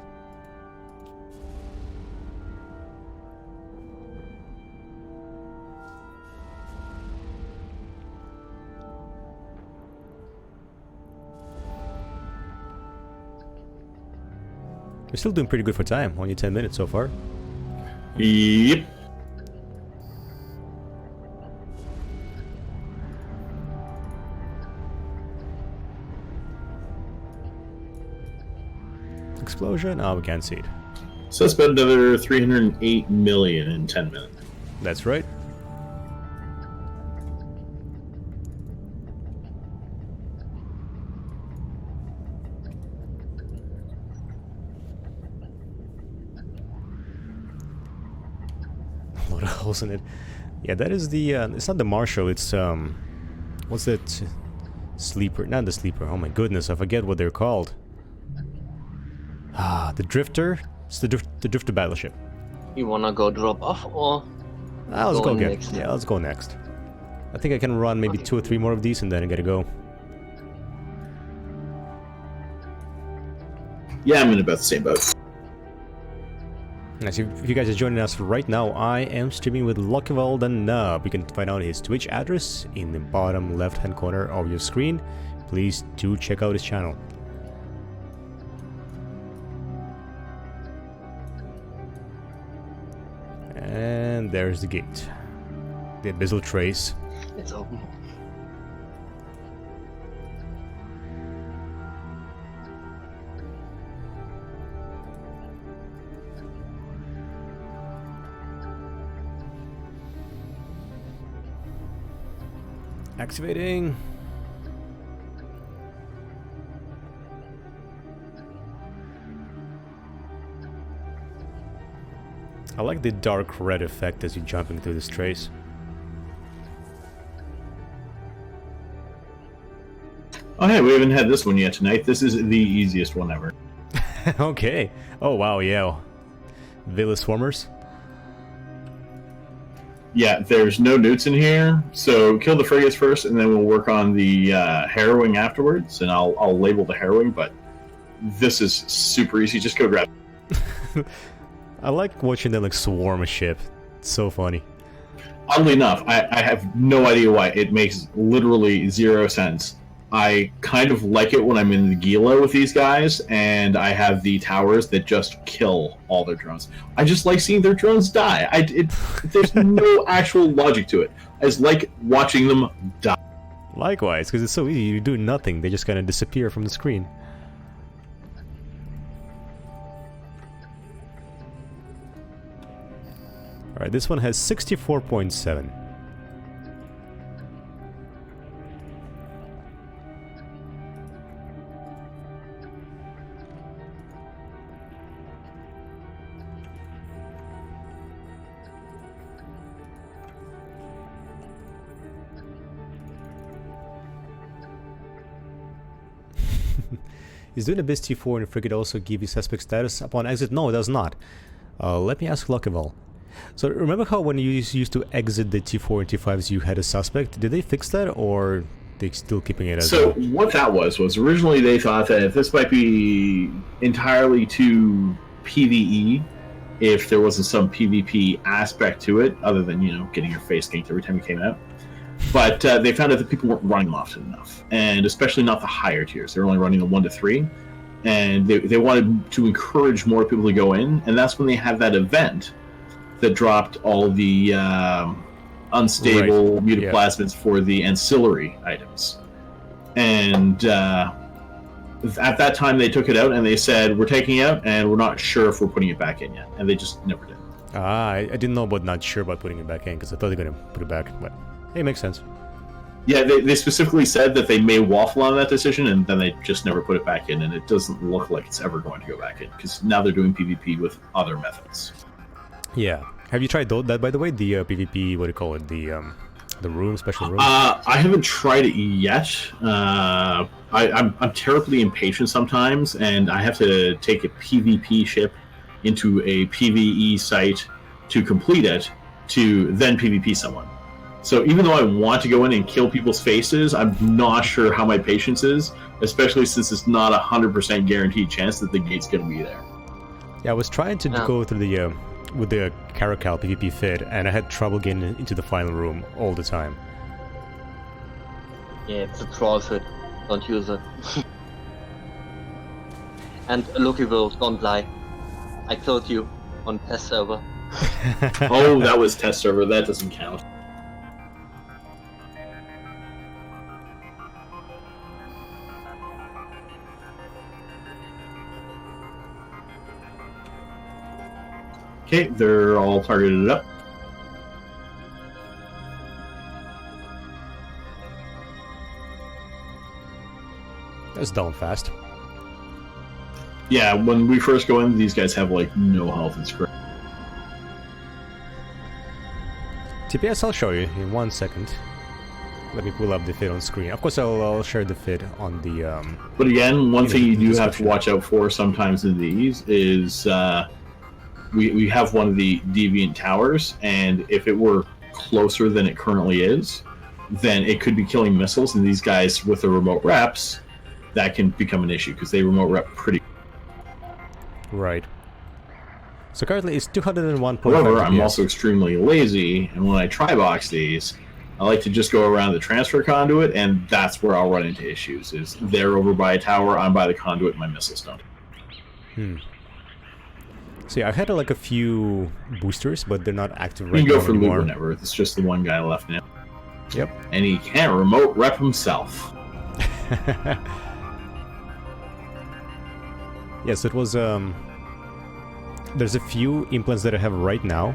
We're still doing pretty good for time. Only 10 minutes so far. Yep. Explosion? Oh, we can't see it. So that's about another 308 million in 10 minutes. That's right. A lot of holes in it. Yeah, that is the, it's not the Marshall, it's, what's that? Sleeper, not the Sleeper, oh my goodness, I forget what they're called. Ah, the Drifter? It's the Drifter battleship. You wanna go drop off or? Let's go again. next? Yeah, let's go next. I think I can run maybe 2 or 3 more of these and then I gotta go. Yeah, I'm in about the same boat. As if you guys are joining us right now, I am streaming with Luckyval the Nub. You can find out his Twitch address in the bottom left hand corner of your screen. Please do check out his channel. And there's the gate. The Abyssal Trace. It's open. Activating. I like the dark red effect as you're jumping through this trace. Oh hey, we haven't had this one yet tonight. This is the easiest one ever. Okay. Oh wow, yeah. Villa Swarmers. Yeah, there's no newts in here, so kill the frigates first, and then we'll work on the harrowing afterwards, and I'll label the harrowing, but this is super easy. Just go grab it. I like watching them like swarm a ship. It's so funny. Oddly enough, I have no idea why. It makes literally 0 sense. I kind of like it when I'm in the Gila with these guys, and I have the towers that just kill all their drones. I just like seeing their drones die. There's no actual logic to it. I just like watching them die. Likewise, because it's so easy. You do nothing. They just kind of disappear from the screen. Alright, this one has 64.7. Is doing Abyss T4 and frigate also give you suspect status upon exit? No, it does not. Let me ask Luckyval. So remember how when you used to exit the T4 and T5s you had a suspect? Did they fix that or they still keeping it as So what that was originally they thought that this might be entirely to PvE if there wasn't some PvP aspect to it other than, you know, getting your face kinked every time you came out. But they found out that people weren't running them often enough, and especially not the higher tiers. They were only running the 1 to 3, and they wanted to encourage more people to go in, and that's when they had that event that dropped all the unstable mutaplasmids for the ancillary items. And at that time they took it out and they said, we're taking it out and we're not sure if we're putting it back in yet. And they just never did. I didn't know about not sure about putting it back in, because I thought they were going to put it back, but hey, it makes sense. Yeah, they specifically said that they may waffle on that decision, and then they just never put it back in, and it doesn't look like it's ever going to go back in, because now they're doing PvP with other methods. Yeah. Have you tried that, by the way? The PvP, what do you call it? The room, special room? I haven't tried it yet. I'm terribly impatient sometimes, and I have to take a PvP ship into a PvE site to complete it, to then PvP someone. So even though I want to go in and kill people's faces, I'm not sure how my patience is, especially since it's not a 100% guaranteed chance that the gate's going to be there. Yeah, I was trying to go through the with the Caracal PvP fit, and I had trouble getting into the final room all the time. Yeah, it's a troll fit. Don't use it. And look, evil, don't lie. I killed you on test server. Oh, that was test server. That doesn't count. Okay, they're all targeted up. That's down fast. Yeah, when we first go in, these guys have like no health and script. TPS, I'll show you in 1 second. Let me pull up the fit on screen. Of course, I'll share the fit on the. But again, one thing you do have to description. watch out for sometimes in these is we have one of the deviant towers, and if it were closer than it currently is, then it could be killing missiles. And these guys with the remote reps, that can become an issue because they remote rep pretty. Right. So currently it's 201.5 However, I'm FPS. also extremely lazy, and when I try box these, I like to just go around the transfer conduit, and that's where I'll run into issues. Is they're over by a tower, I'm by the conduit, and my missiles don't. So yeah, I've had like a few boosters, but they're not active You right can go now for loot anymore. whenever. It's just the one guy left now. Yep. And he can't remote rep himself. Yes, it was there's a few implants that I have right now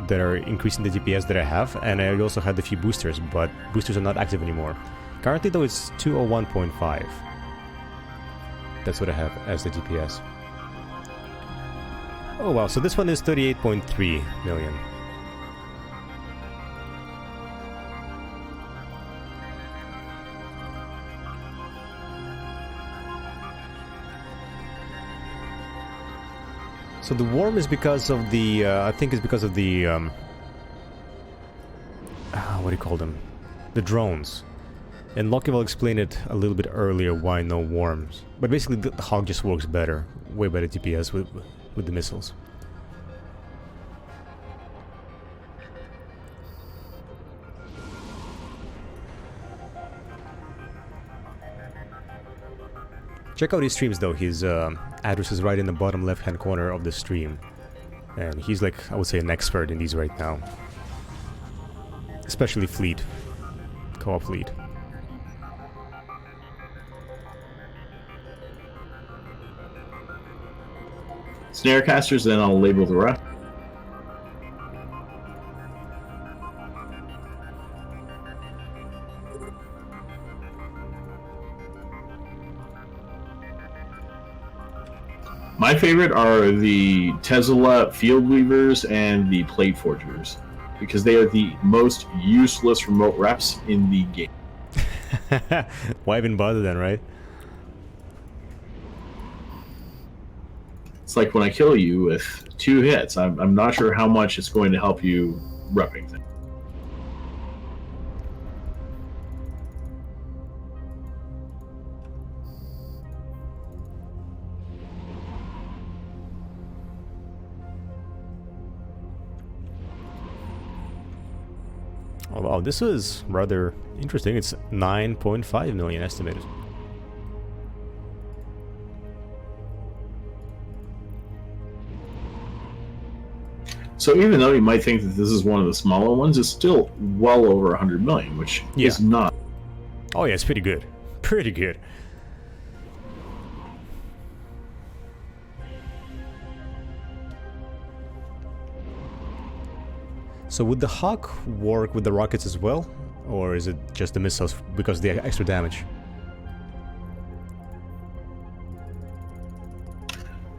that are increasing the DPS that I have, and I also had a few boosters, but boosters are not active anymore. Currently though it's 201.5. That's what I have as the DPS. Oh wow, so this one is 38.3 million. So the worm is because of the, I think it's because of the, what do you call them? The drones. And Loki will explain it a little bit earlier why no worms. But basically the hog just works better, way better DPS with the missiles. Check out his streams though, his address is right in the bottom left hand corner of the stream. And he's like, I would say, an expert in these right now. Especially fleet. Co-op fleet. Snarecasters, then I'll label the rest. My favorite are the Tesla Field Weavers and the Plate Forgers, because they are the most useless remote reps in the game. Why even bother then, right? It's like when I kill you with 2 hits, I'm not sure how much it's going to help you repping things. Oh wow, this is rather interesting. It's 9.5 million estimated. So even though you might think that this is one of the smaller ones, it's still well over 100 million, which is not. Oh yeah, it's pretty good. Pretty good. So would the Hawk work with the rockets as well? Or is it just the missiles because of the extra damage?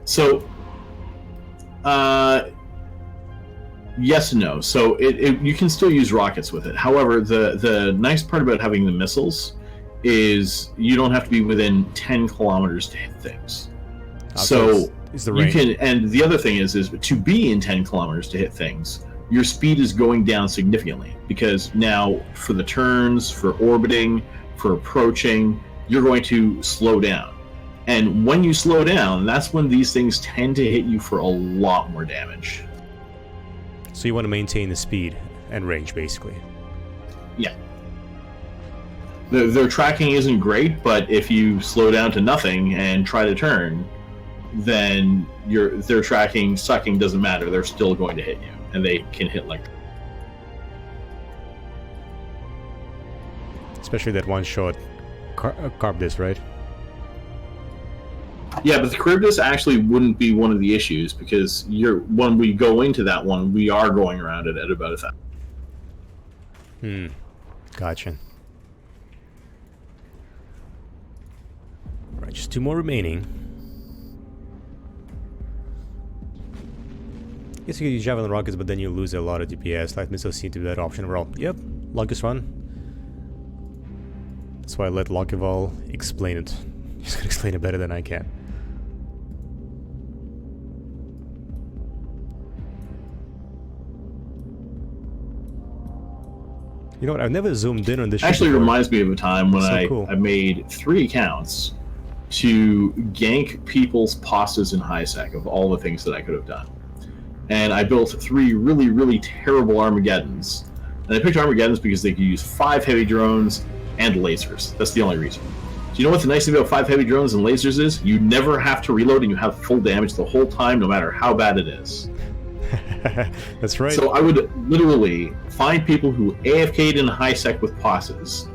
So, yes and no. So you can still use rockets with it. However, the nice part about having the missiles is you don't have to be within 10 kilometers to hit things. So it's the you range. can, and the other thing is to be in 10 kilometers to hit things, your speed is going down significantly, because now for the turns, for orbiting, for approaching, you're going to slow down. And when you slow down, that's when these things tend to hit you for a lot more damage. So you want to maintain the speed and range, basically. Yeah. Their tracking isn't great, but if you slow down to nothing and try to turn, then their tracking sucking doesn't matter. They're still going to hit you, and they can hit like. Especially that one-shot carb disc, right? Yeah, but the Charybdis actually wouldn't be one of the issues, because when we go into that one, we are going around it at about 1,000. Gotcha. Right, just 2 more remaining. Guess you could use Javelin rockets, but then you lose a lot of DPS. Light missiles seem to be that option. Well, yep, longest run. That's why I let Lokival explain it. He's gonna explain it better than I can. You know what? I've never zoomed in on this. Actually, before. reminds me of a time when Cool. I made 3 accounts to gank people's pastas in high sec of all the things that I could have done. And I built 3 really, really terrible Armageddons. And I picked Armageddons because they could use 5 heavy drones and lasers. That's the only reason. Do you know what the nice thing about 5 heavy drones and lasers is? You never have to reload, and you have full damage the whole time, no matter how bad it is. That's right. So I would literally find people who AFK'd in high sec with pastas,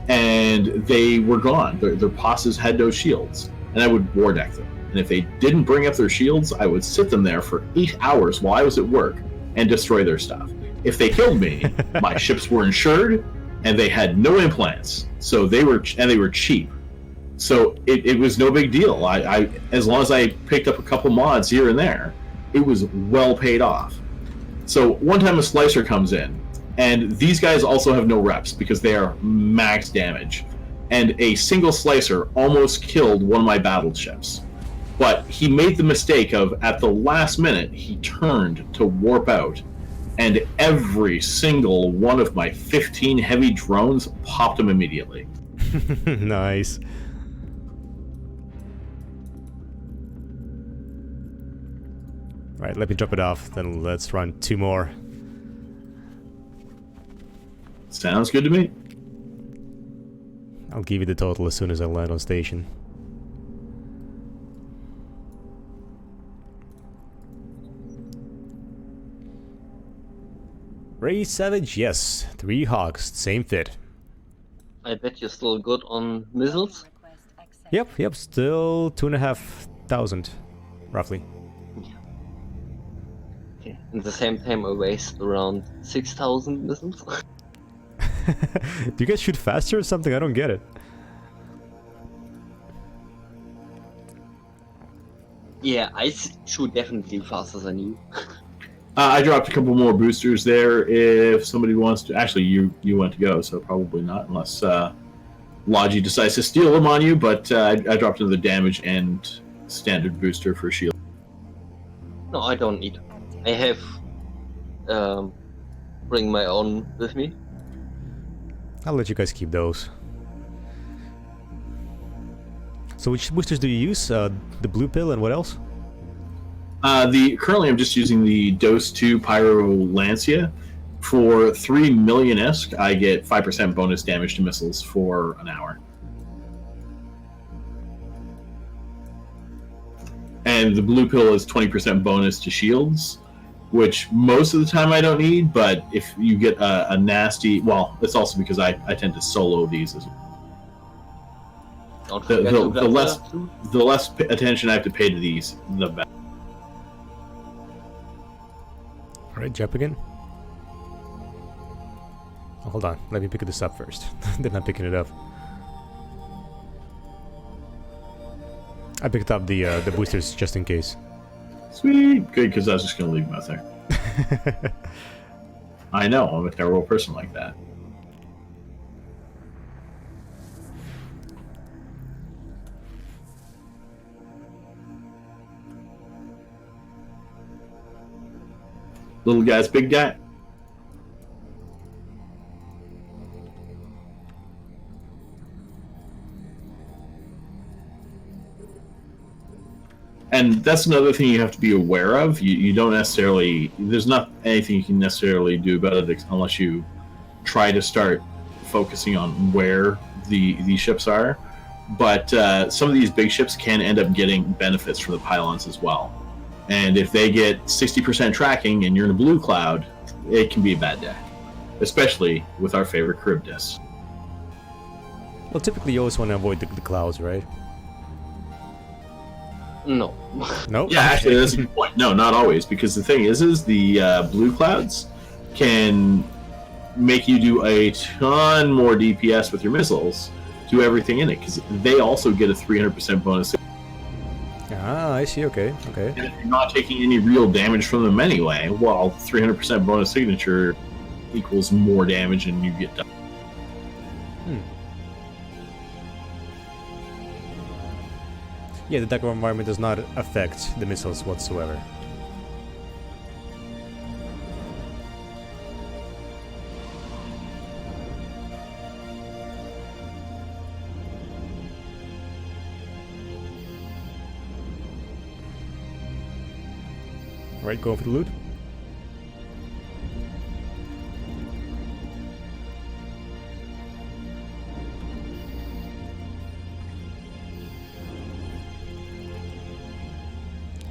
and they were gone. Their pastas had no shields, and I would war deck them. And if they didn't bring up their shields, I would sit them there for 8 hours while I was at work and destroy their stuff. If they killed me, my ships were insured, and they had no implants, so they were cheap. So it was no big deal. I as long as I picked up a couple mods here and there, it was well paid off. So one time a slicer comes in, and these guys also have no reps because they are max damage, and a single slicer almost killed one of my battleships. But he made the mistake of, at the last minute, he turned to warp out, and every single one of my 15 heavy drones popped him immediately. Nice. Right, let me drop it off, then let's run 2 more. Sounds good to me. I'll give you the total as soon as I land on station. Ray Savage, yes. 3 Hawks, same fit. I bet you're still good on missiles. Yep, still 2,500, roughly. Okay. At the same time, I waste around 6,000 missiles. Do you guys shoot faster or something? I don't get it. Yeah, I shoot definitely faster than you. I dropped a couple more boosters there if somebody wants to. Actually, you want to go, so probably not, unless Logi decides to steal them on you, but I dropped another damage and standard booster for shield. No, I don't need. I have bring my own with me. I'll let you guys keep those. So which boosters do you use? The blue pill and what else? Currently I'm just using the Dose 2 Pyrolancea. For 3 million ISK, I get 5% bonus damage to missiles for an hour. And the blue pill is 20% bonus to shields, which most of the time I don't need, but if you get a nasty... Well, it's also because I tend to solo these as well. Don't forget The less attention I have to pay to these, the better. Alright, jump again. Oh, hold on, let me pick this up first. They're not picking it up. I picked up the boosters just in case. Sweet, good, because I was just gonna leave them out there. I know, I'm a terrible person like that. Little guy's big guy. And that's another thing you have to be aware of. You don't necessarily... There's not anything you can necessarily do about it unless you try to start focusing on where the ships are. But some of these big ships can end up getting benefits from the pylons as well. And if they get 60% tracking and you're in a blue cloud, it can be a bad day. Especially with our favorite Charybdis. Well, typically you always want to avoid the clouds, right? No. Nope. Yeah, actually, that's a good point. No, not always, because the thing is the blue clouds can make you do a ton more DPS with your missiles, do everything in it, because they also get a 300% bonus. Ah, I see. Okay, okay. And if you're not taking any real damage from them anyway, well, 300% bonus signature equals more damage and you get done. Yeah, the deck of environment does not affect the missiles whatsoever. Alright, going for the loot.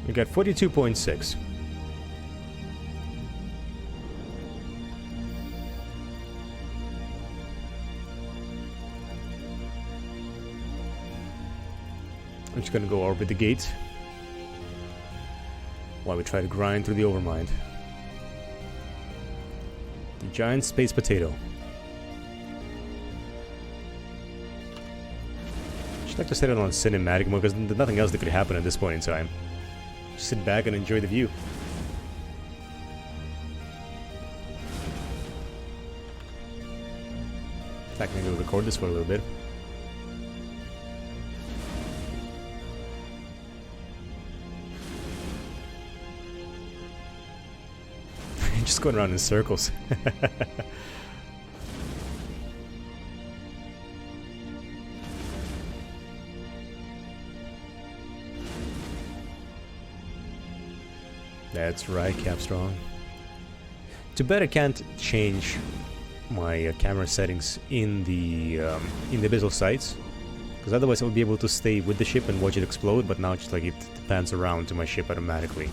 We got 42.6. I'm just gonna go over the gate while we try to grind through the Overmind. The giant space potato. Just like to set it on cinematic mode because there's nothing else that could happen at this point in time. Just sit back and enjoy the view. In fact, maybe we'll record this for a little bit. Just going around in circles. That's right, Capstrong. Too bad I can't change my camera settings in the Abyssal sights, because otherwise I would be able to stay with the ship and watch it explode. But now just like it pans around to my ship automatically.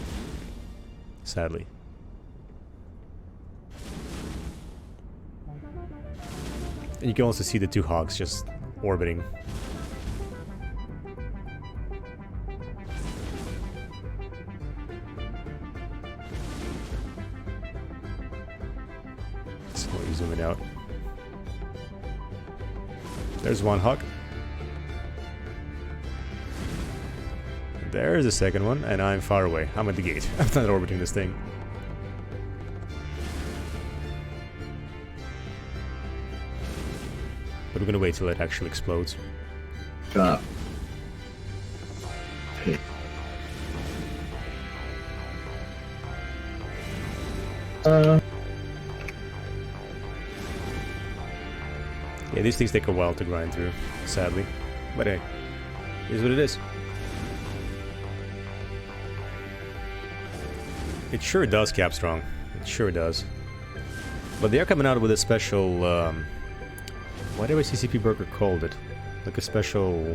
Sadly. And you can also see the two hogs just orbiting. Slowly zooming out. There's one hog. There's a second one, and I'm far away. I'm at the gate. I'm not orbiting this thing. But we're gonna wait till it actually explodes. Up. Yeah, these things take a while to grind through, sadly. But hey, it is what it is. It sure does, Capstrong. It sure does. But they are coming out with a special, whatever CCP Burger called it. Like a special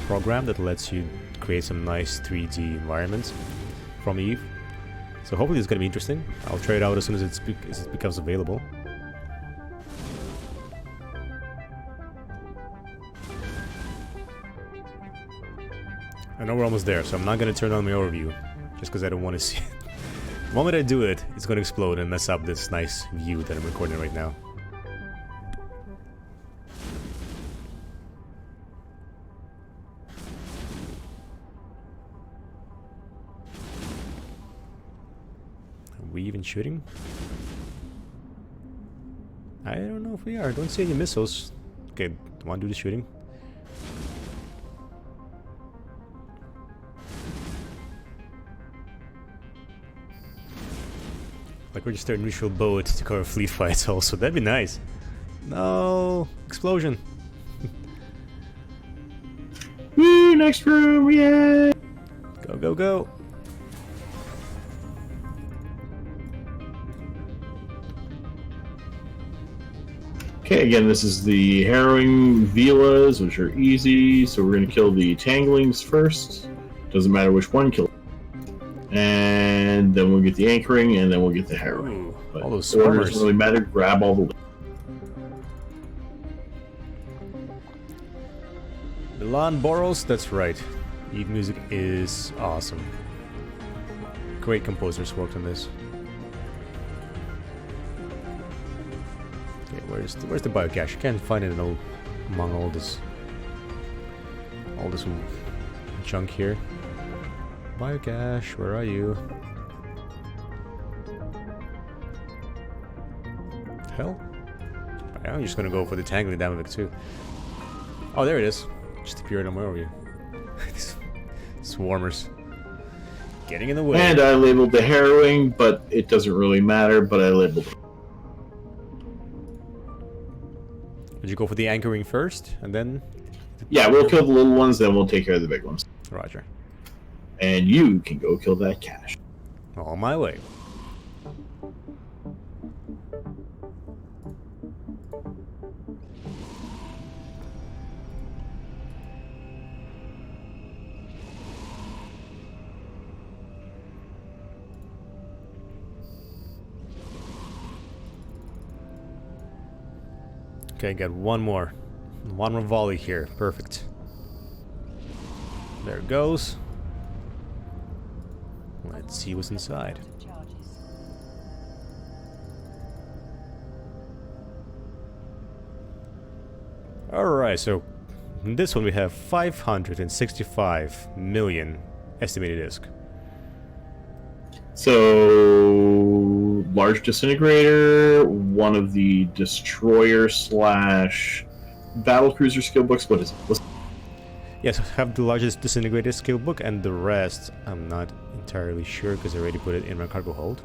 program that lets you create some nice 3D environments from Eve. So hopefully it's going to be interesting. I'll try it out as soon as it becomes available. I know we're almost there, so I'm not going to turn on my overview. Just because I don't want to see it. The moment I do it, it's going to explode and mess up this nice view that I'm recording right now. we even shooting? I don't know if we are. I don't see any missiles. Okay, want to do the shooting? Like register a neutral boat to cover fleet fights also. That'd be nice. No! Explosion! Woo! Next room! Yay! Go, go, go! Okay, again, this is the harrowing Velas, which are easy. So we're going to kill the tanglings first. Doesn't matter which one, kill. And then we'll get the anchoring, and then we'll get the harrowing. Ooh, But all those order swarmers. doesn't really matter. Grab all the. Milan Boros, that's right. Eve music is awesome. Great composers worked on this. Okay, where's the biocache? I can't find it in among all this junk here. Biocache, where are you? Hell? I'm just gonna go for the tangling damage too. Oh, there it is. Just appeared on my overview. These swarmers. Getting in the way. And I labeled the harrowing, but it doesn't really matter, but I labeled it. Would you go for the anchoring first, and then... Yeah, we'll kill the little ones, then we'll take care of the big ones. Roger. And you can go kill that cache. On my way. Okay, got one more. One more volley here. Perfect. There it goes. Let's see what's inside. Alright, so in this one we have 565 million estimated disk. So, large disintegrator, one of the destroyer slash battlecruiser skill books. What is it? Yes, I have the largest disintegrator skill book, and the rest I'm not entirely sure because I already put it in my cargo hold.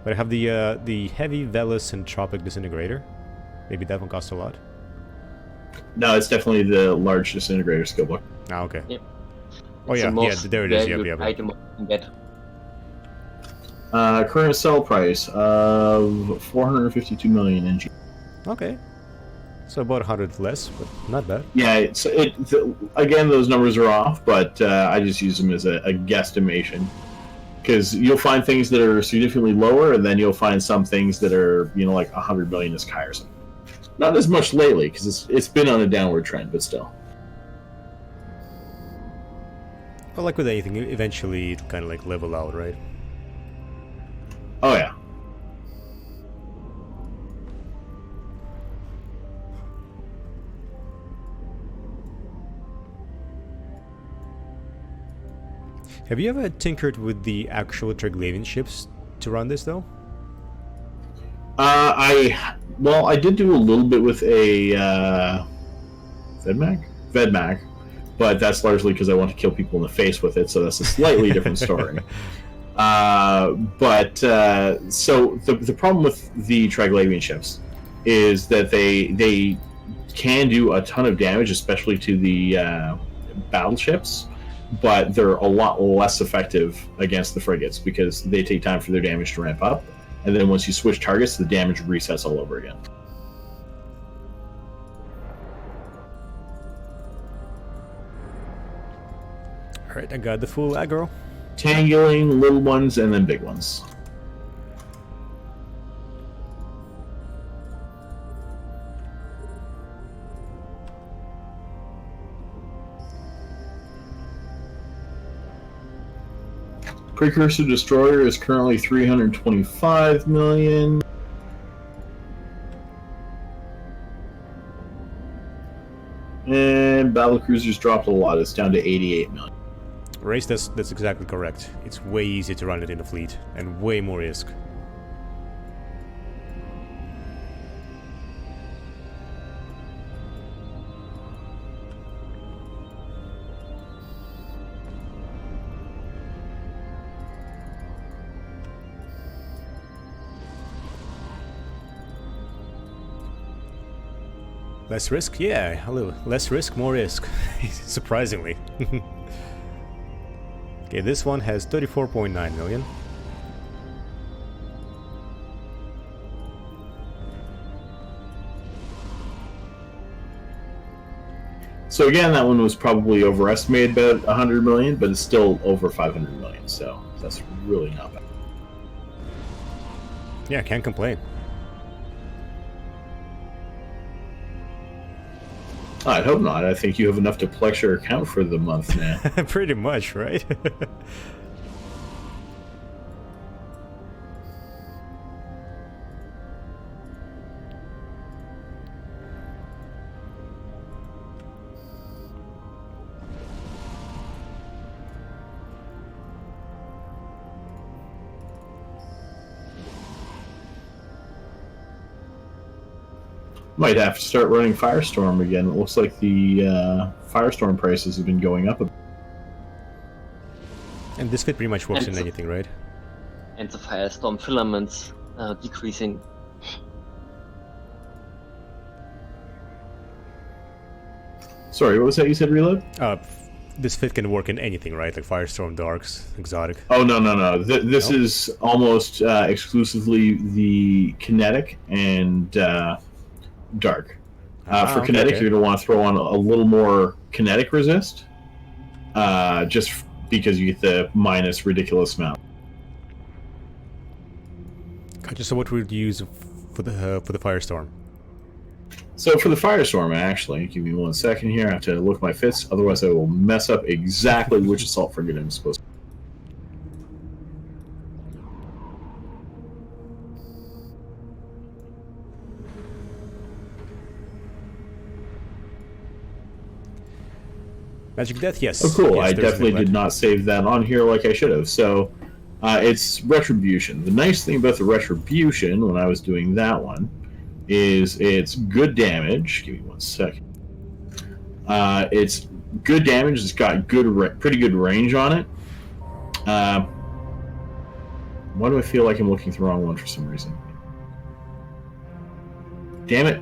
But I have the heavy Velas and Tropic disintegrator. Maybe that one costs a lot. No, it's definitely the large disintegrator skill book. Ah, okay. Yep. Oh It's yeah, the most there it is. valued Yep. item you can get. Current sell price of 452 million NG. Okay. So about 100 less, but not bad. Yeah, again, those numbers are off, but I just use them as a guesstimation. Because you'll find things that are significantly lower, and then you'll find some things that are, like 100 million is Kairos. Not as much lately, because it's been on a downward trend, but still. Well, like with anything, eventually it kind of like level out, right? Oh yeah. Have you ever tinkered with the actual Triglavian ships to run this, though? I did do a little bit with a Vedmag, but that's largely because I want to kill people in the face with it, so that's a slightly different story. So the problem with the Triglavian ships is that they can do a ton of damage, especially to the battleships, but they're a lot less effective against the frigates because they take time for their damage to ramp up, and then once you switch targets, the damage resets all over again. Alright, I got the full aggro. Tangling, little ones, and then big ones. Precursor Destroyer is currently 325 million. And Battlecruisers dropped a lot. It's down to 88 million. Race, that's exactly correct. It's way easier to run it in a fleet, and way more risk. Less risk? Yeah, a little. Less risk, more risk. Surprisingly. Okay, this one has 34.9 million. So again, that one was probably overestimated about 100 million, but it's still over 500 million, so that's really not bad. Yeah, can't complain. I'd hope not. I think you have enough to plex your account for the month now. Pretty much, right? Might have to start running Firestorm again. It looks like the Firestorm prices have been going up a bit. And this fit pretty much works in anything, right? And the firestorm filaments decreasing. Sorry, what was that you said, Reload? This fit can work in anything, right? Like Firestorm, Darks, Exotic. Oh, no. This is almost exclusively the kinetic and dark. For kinetic, okay. you're going to want to throw on a little more kinetic resist, just because you get the minus ridiculous amount. Gotcha. So what would you use for the Firestorm? So for the Firestorm, actually, give me 1 second here. I have to look at my fits, otherwise I will mess up exactly which assault frigate I'm supposed to. Magic Death, yes. Oh, cool. Yes, I there's definitely Neglect. did not save that on here like I should have. So it's Retribution. The nice thing about the Retribution, when I was doing that one, is it's good damage. Give me 1 second. It's good damage. It's got pretty good range on it. Why do I feel like I'm looking at the wrong one for some reason? Damn it.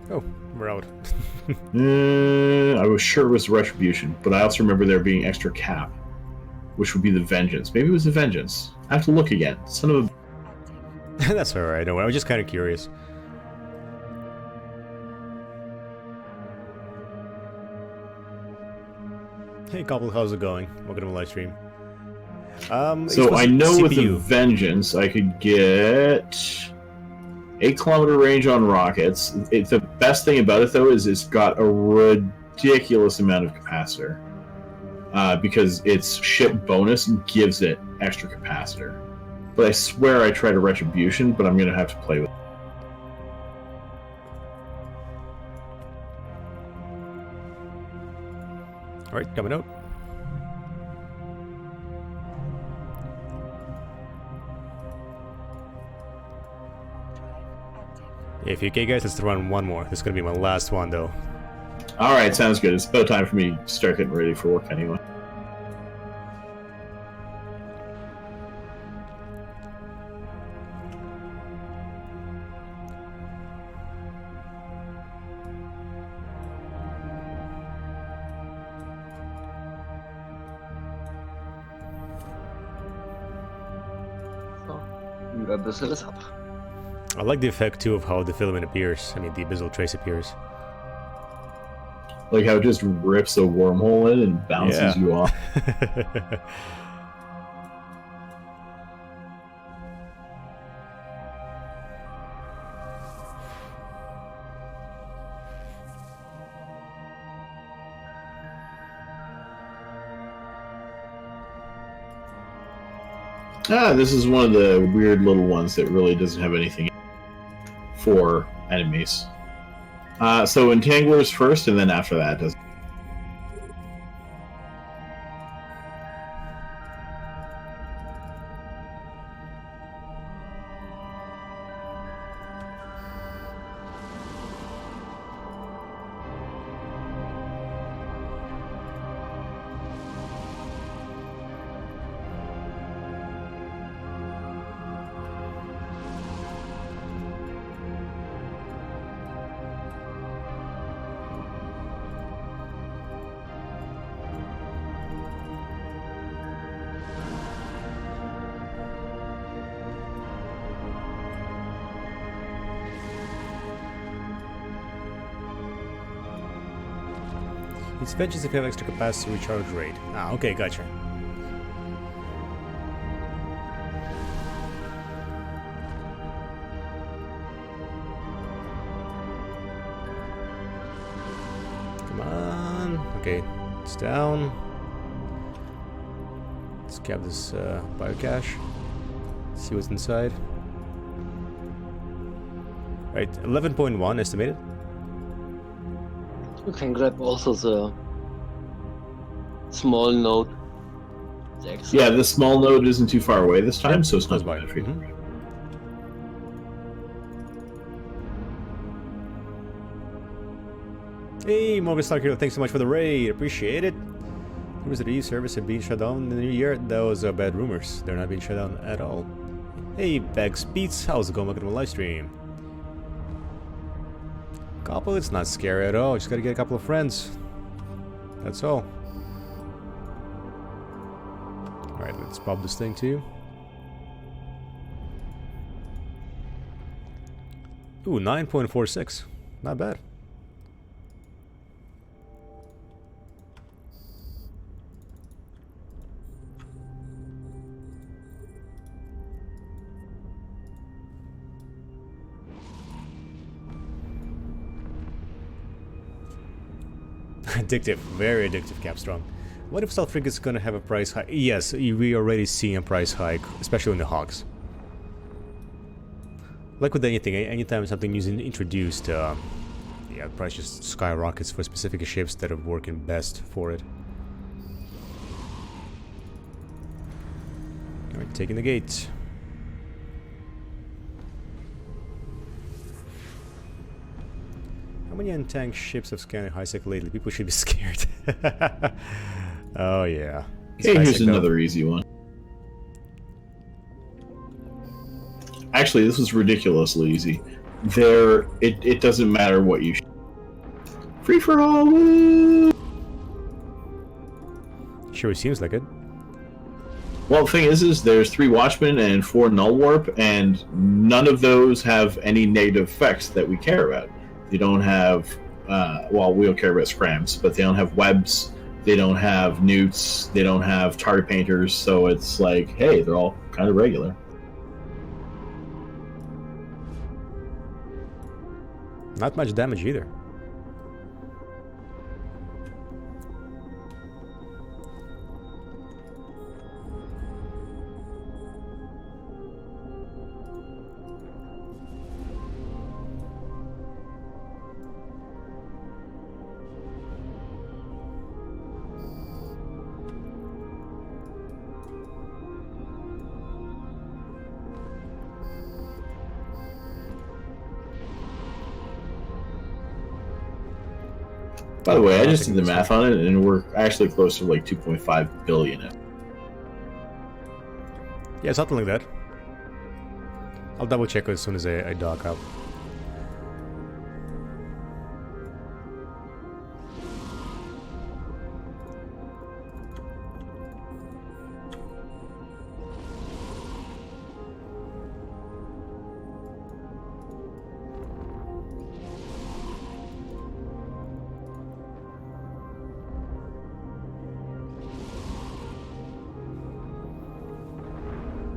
Oh, we're out. I was sure it was Retribution, but I also remember there being extra cap, which would be the Vengeance. Maybe it was the Vengeance. I have to look again. Son of a... That's alright, I was just kind of curious. Hey Cobble, how's it going? Welcome to my live stream. So I know with the Vengeance I could get 8-kilometer range on rockets. The best thing about it though is it's got a ridiculous amount of capacitor. Because its ship bonus gives it extra capacitor. But I swear I tried a Retribution, but I'm gonna have to play with it. Alright, coming out. If you're okay, guys, let's run one more. This is gonna be my last one, though. Alright, sounds good. It's about time for me to start getting ready for work anyway. Abyssal is up. I like the effect, too, of how the filament appears. I mean, the Abyssal trace appears. Like how it just rips a wormhole in and bounces you off. This is one of the weird little ones that really doesn't have anything for enemies. So Entangler's first, and then after that does. It's vengeance if you have extra capacity to recharge rate. Ah, okay, gotcha. Come on. Okay, it's down. Let's cap this biocache. See what's inside. Right, 11.1 estimated. You can grab also the small node. It's excellent. Yeah, the small node isn't too far away this time, so it's not Close by. bad for you. Mhm. Hey, Morgan Stark Hero, thanks so much for the raid. Appreciate it. Rumors of the e-service have been shut down in the new year. Those are bad rumors. They're not being shut down at all. Hey, Bags Beats, how's it going? Welcome to my live stream. Couple, it's not scary at all. Just gotta get a couple of friends. That's all. Alright, let's pop this thing too. Ooh, 9.46. Not bad. Addictive, very addictive, Capstrong. What if Stealth Frigate's gonna have a price hike? Yes, we already see a price hike, especially in the Hawks. Like with anything, anytime something new is introduced, yeah, the price just skyrockets for specific ships that are working best for it. Alright, taking the gate. How many anti-tank ships have scanned high-sec lately? People should be scared. Oh yeah. Okay, here's another easy one. Actually, this is ridiculously easy. It doesn't matter what you. Free for all. Woo! Sure, seems like it. Well, the thing is there's 3 Watchmen and 4 Null Warp, and none of those have any negative effects that we care about. They don't have, well, we don't care about scrams, but they don't have webs, they don't have newts, they don't have target painters, so it's like, hey, they're all kind of regular. Not much damage either. By the way, I just did the math on it, and we're actually close to like 2.5 billion. Yeah, something like that. I'll double check as soon as I dock up.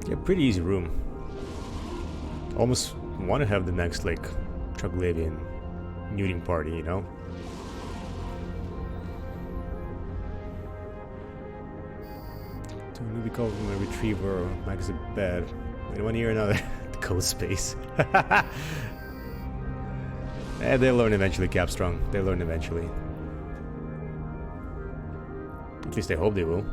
Yeah, pretty easy room. Almost want to have the next, like, Troglavian nuding party, you know? To newbie called a retriever or max a bed. In 1 year or another, the code space. They'll learn eventually, Capstrong. They'll learn eventually. At least I hope they will.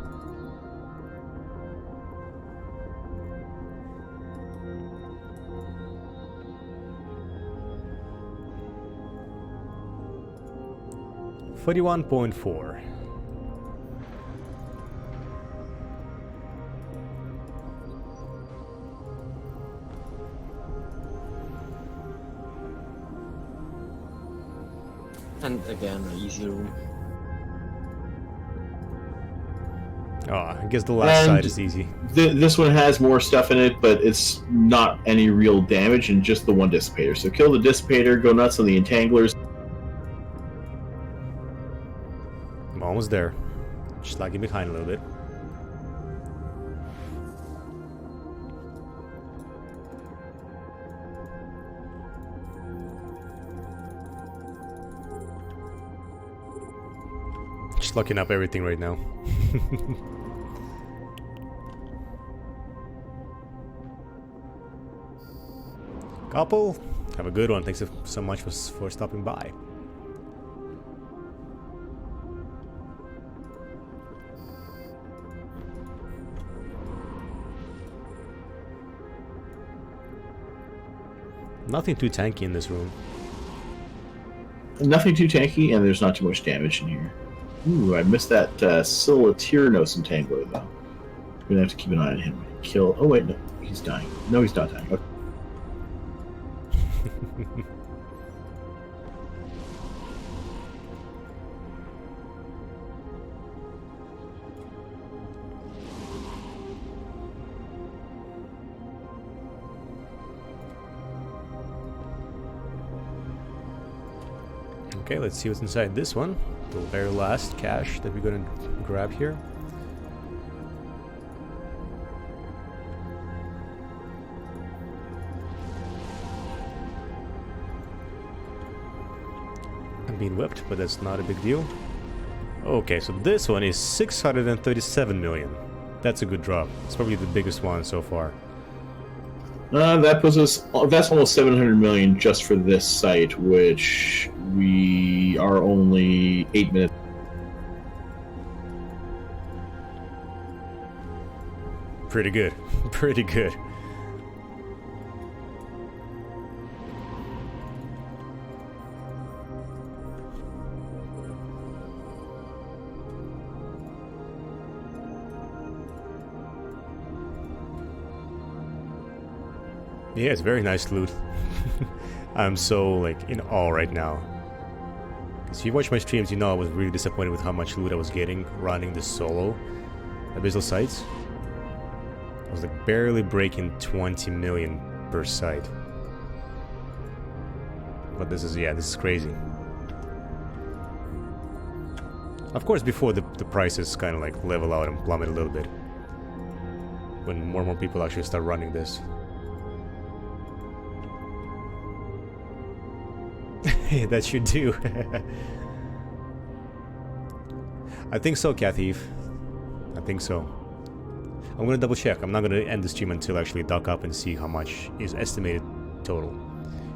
$41.4. And again, an easy room. Oh, I guess the last side is easy. This one has more stuff in it, but it's not any real damage, and just the one dissipator. So kill the dissipator, go nuts on the entanglers. I'm almost there. Just lagging behind a little bit. Just locking up everything right now. Couple, have a good one. Thanks so much for stopping by. Nothing too tanky in this room. Nothing too tanky, and there's not too much damage in here. Ooh, I missed that Silatirnos Entangler, though. I'm gonna have to keep an eye on him. Kill. Oh, wait, no. He's dying. No, he's not dying. Okay. Okay, let's see what's inside this one. The very last cache that we're gonna grab here. I'm being whipped, but that's not a big deal. Okay, so this one is 637 million. That's a good drop. It's probably the biggest one so far. That puts us. That's almost 700 million just for this site, which we are only 8 minutes. Pretty good. Pretty good. Yeah, it's very nice loot. I'm so, like, in awe right now. Because if you watch my streams, you know I was really disappointed with how much loot I was getting running the solo Abyssal sites. I was, like, barely breaking 20 million per site. But this is, yeah, this is crazy. Of course, before the prices kind of, like, level out and plummet a little bit. When more and more people actually start running this. That should do. I think so, Kathy. I think so. I'm gonna double check. I'm not gonna end the stream until I actually dock up and see how much is estimated total.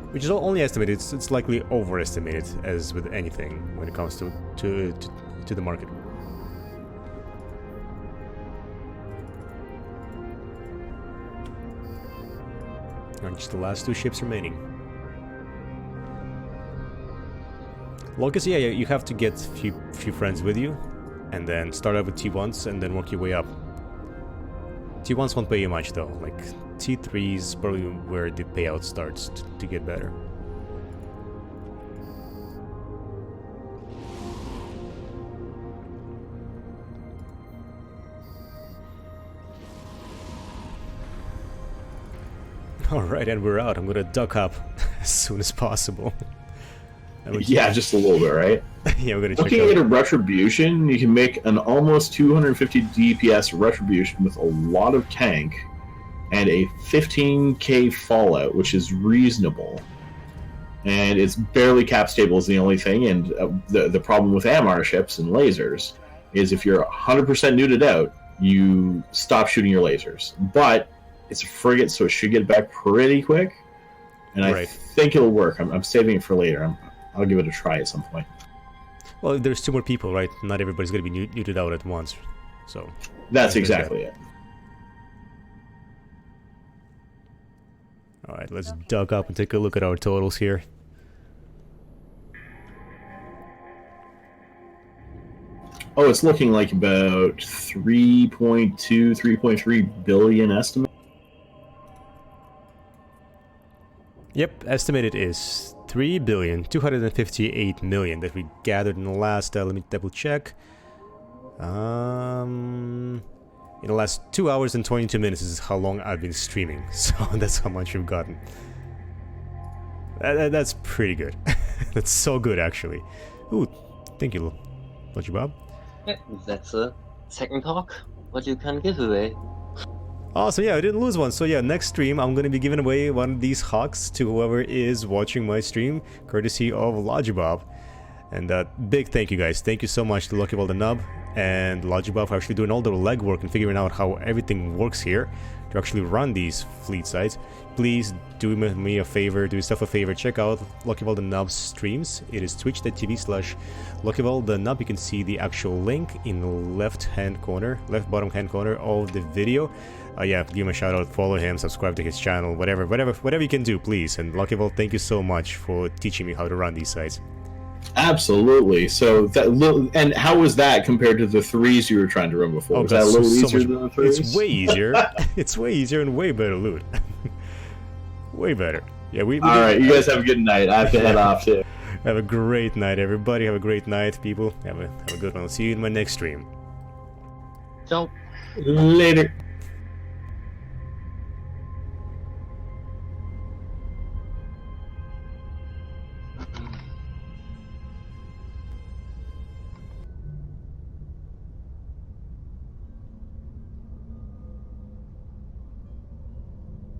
Which is only estimated. It's likely overestimated, as with anything when it comes to the market. And just the last two ships remaining. Locus, yeah, you have to get a few friends with you, and then start out with T1s, and then work your way up. T1s won't pay you much though, like T3s is probably where the payout starts to get better. Alright, and we're out. I'm gonna duck up as soon as possible. Yeah, just a little bit, right? Yeah, we're gonna check Looking at a Retribution, you can make an almost 250 DPS Retribution with a lot of tank and a 15k fallout, which is reasonable. And it's barely cap stable is the only thing, and the problem with AMR ships and lasers is if you're 100% neuted out, you stop shooting your lasers. But it's a frigate, so it should get back pretty quick, and I think it'll work. I'm saving it for later. I'll give it a try at some point. Well, there's two more people, right? Not everybody's going to be neuted out at once, so... That's exactly it. Alright, let's duck up and take a look at our totals here. Oh, it's looking like about 3.2, 3.3 billion estimate. Yep, estimated is 3,258,000,000 that we gathered in the last, let me double check. In the last 2 hours and 22 minutes is how long I've been streaming, so that's how much we've gotten. That's pretty good. That's so good, actually. Ooh, thank you, Bob. That's a second talk. What you can give away. Awesome, yeah, I didn't lose one. So yeah, next stream I'm gonna be giving away one of these hawks to whoever is watching my stream, courtesy of Logibob. And big thank you guys. Thank you so much to Luckyball the Nub and Logibob for actually doing all the legwork and figuring out how everything works here to actually run these fleet sites. Please do me a favor, do yourself a favor, check out Luckyball the Nub's streams. It is twitch.tv/Luckyball the Nub. You can see the actual link in the left bottom hand corner of the video. Yeah, give him a shout out, follow him, subscribe to his channel, whatever you can do, please. And Luckyball, thank you so much for teaching me how to run these sites. Absolutely. So that and how was that compared to the 3s you were trying to run before? Was that a little easier than the 3s? It's way easier. It's way easier and way better loot. Way better. Yeah, we all right, you guys have a good night. I have to head off too. Have a great night, everybody. Have a great night, people. Have a good one. I'll see you in my next stream. Ciao. Later.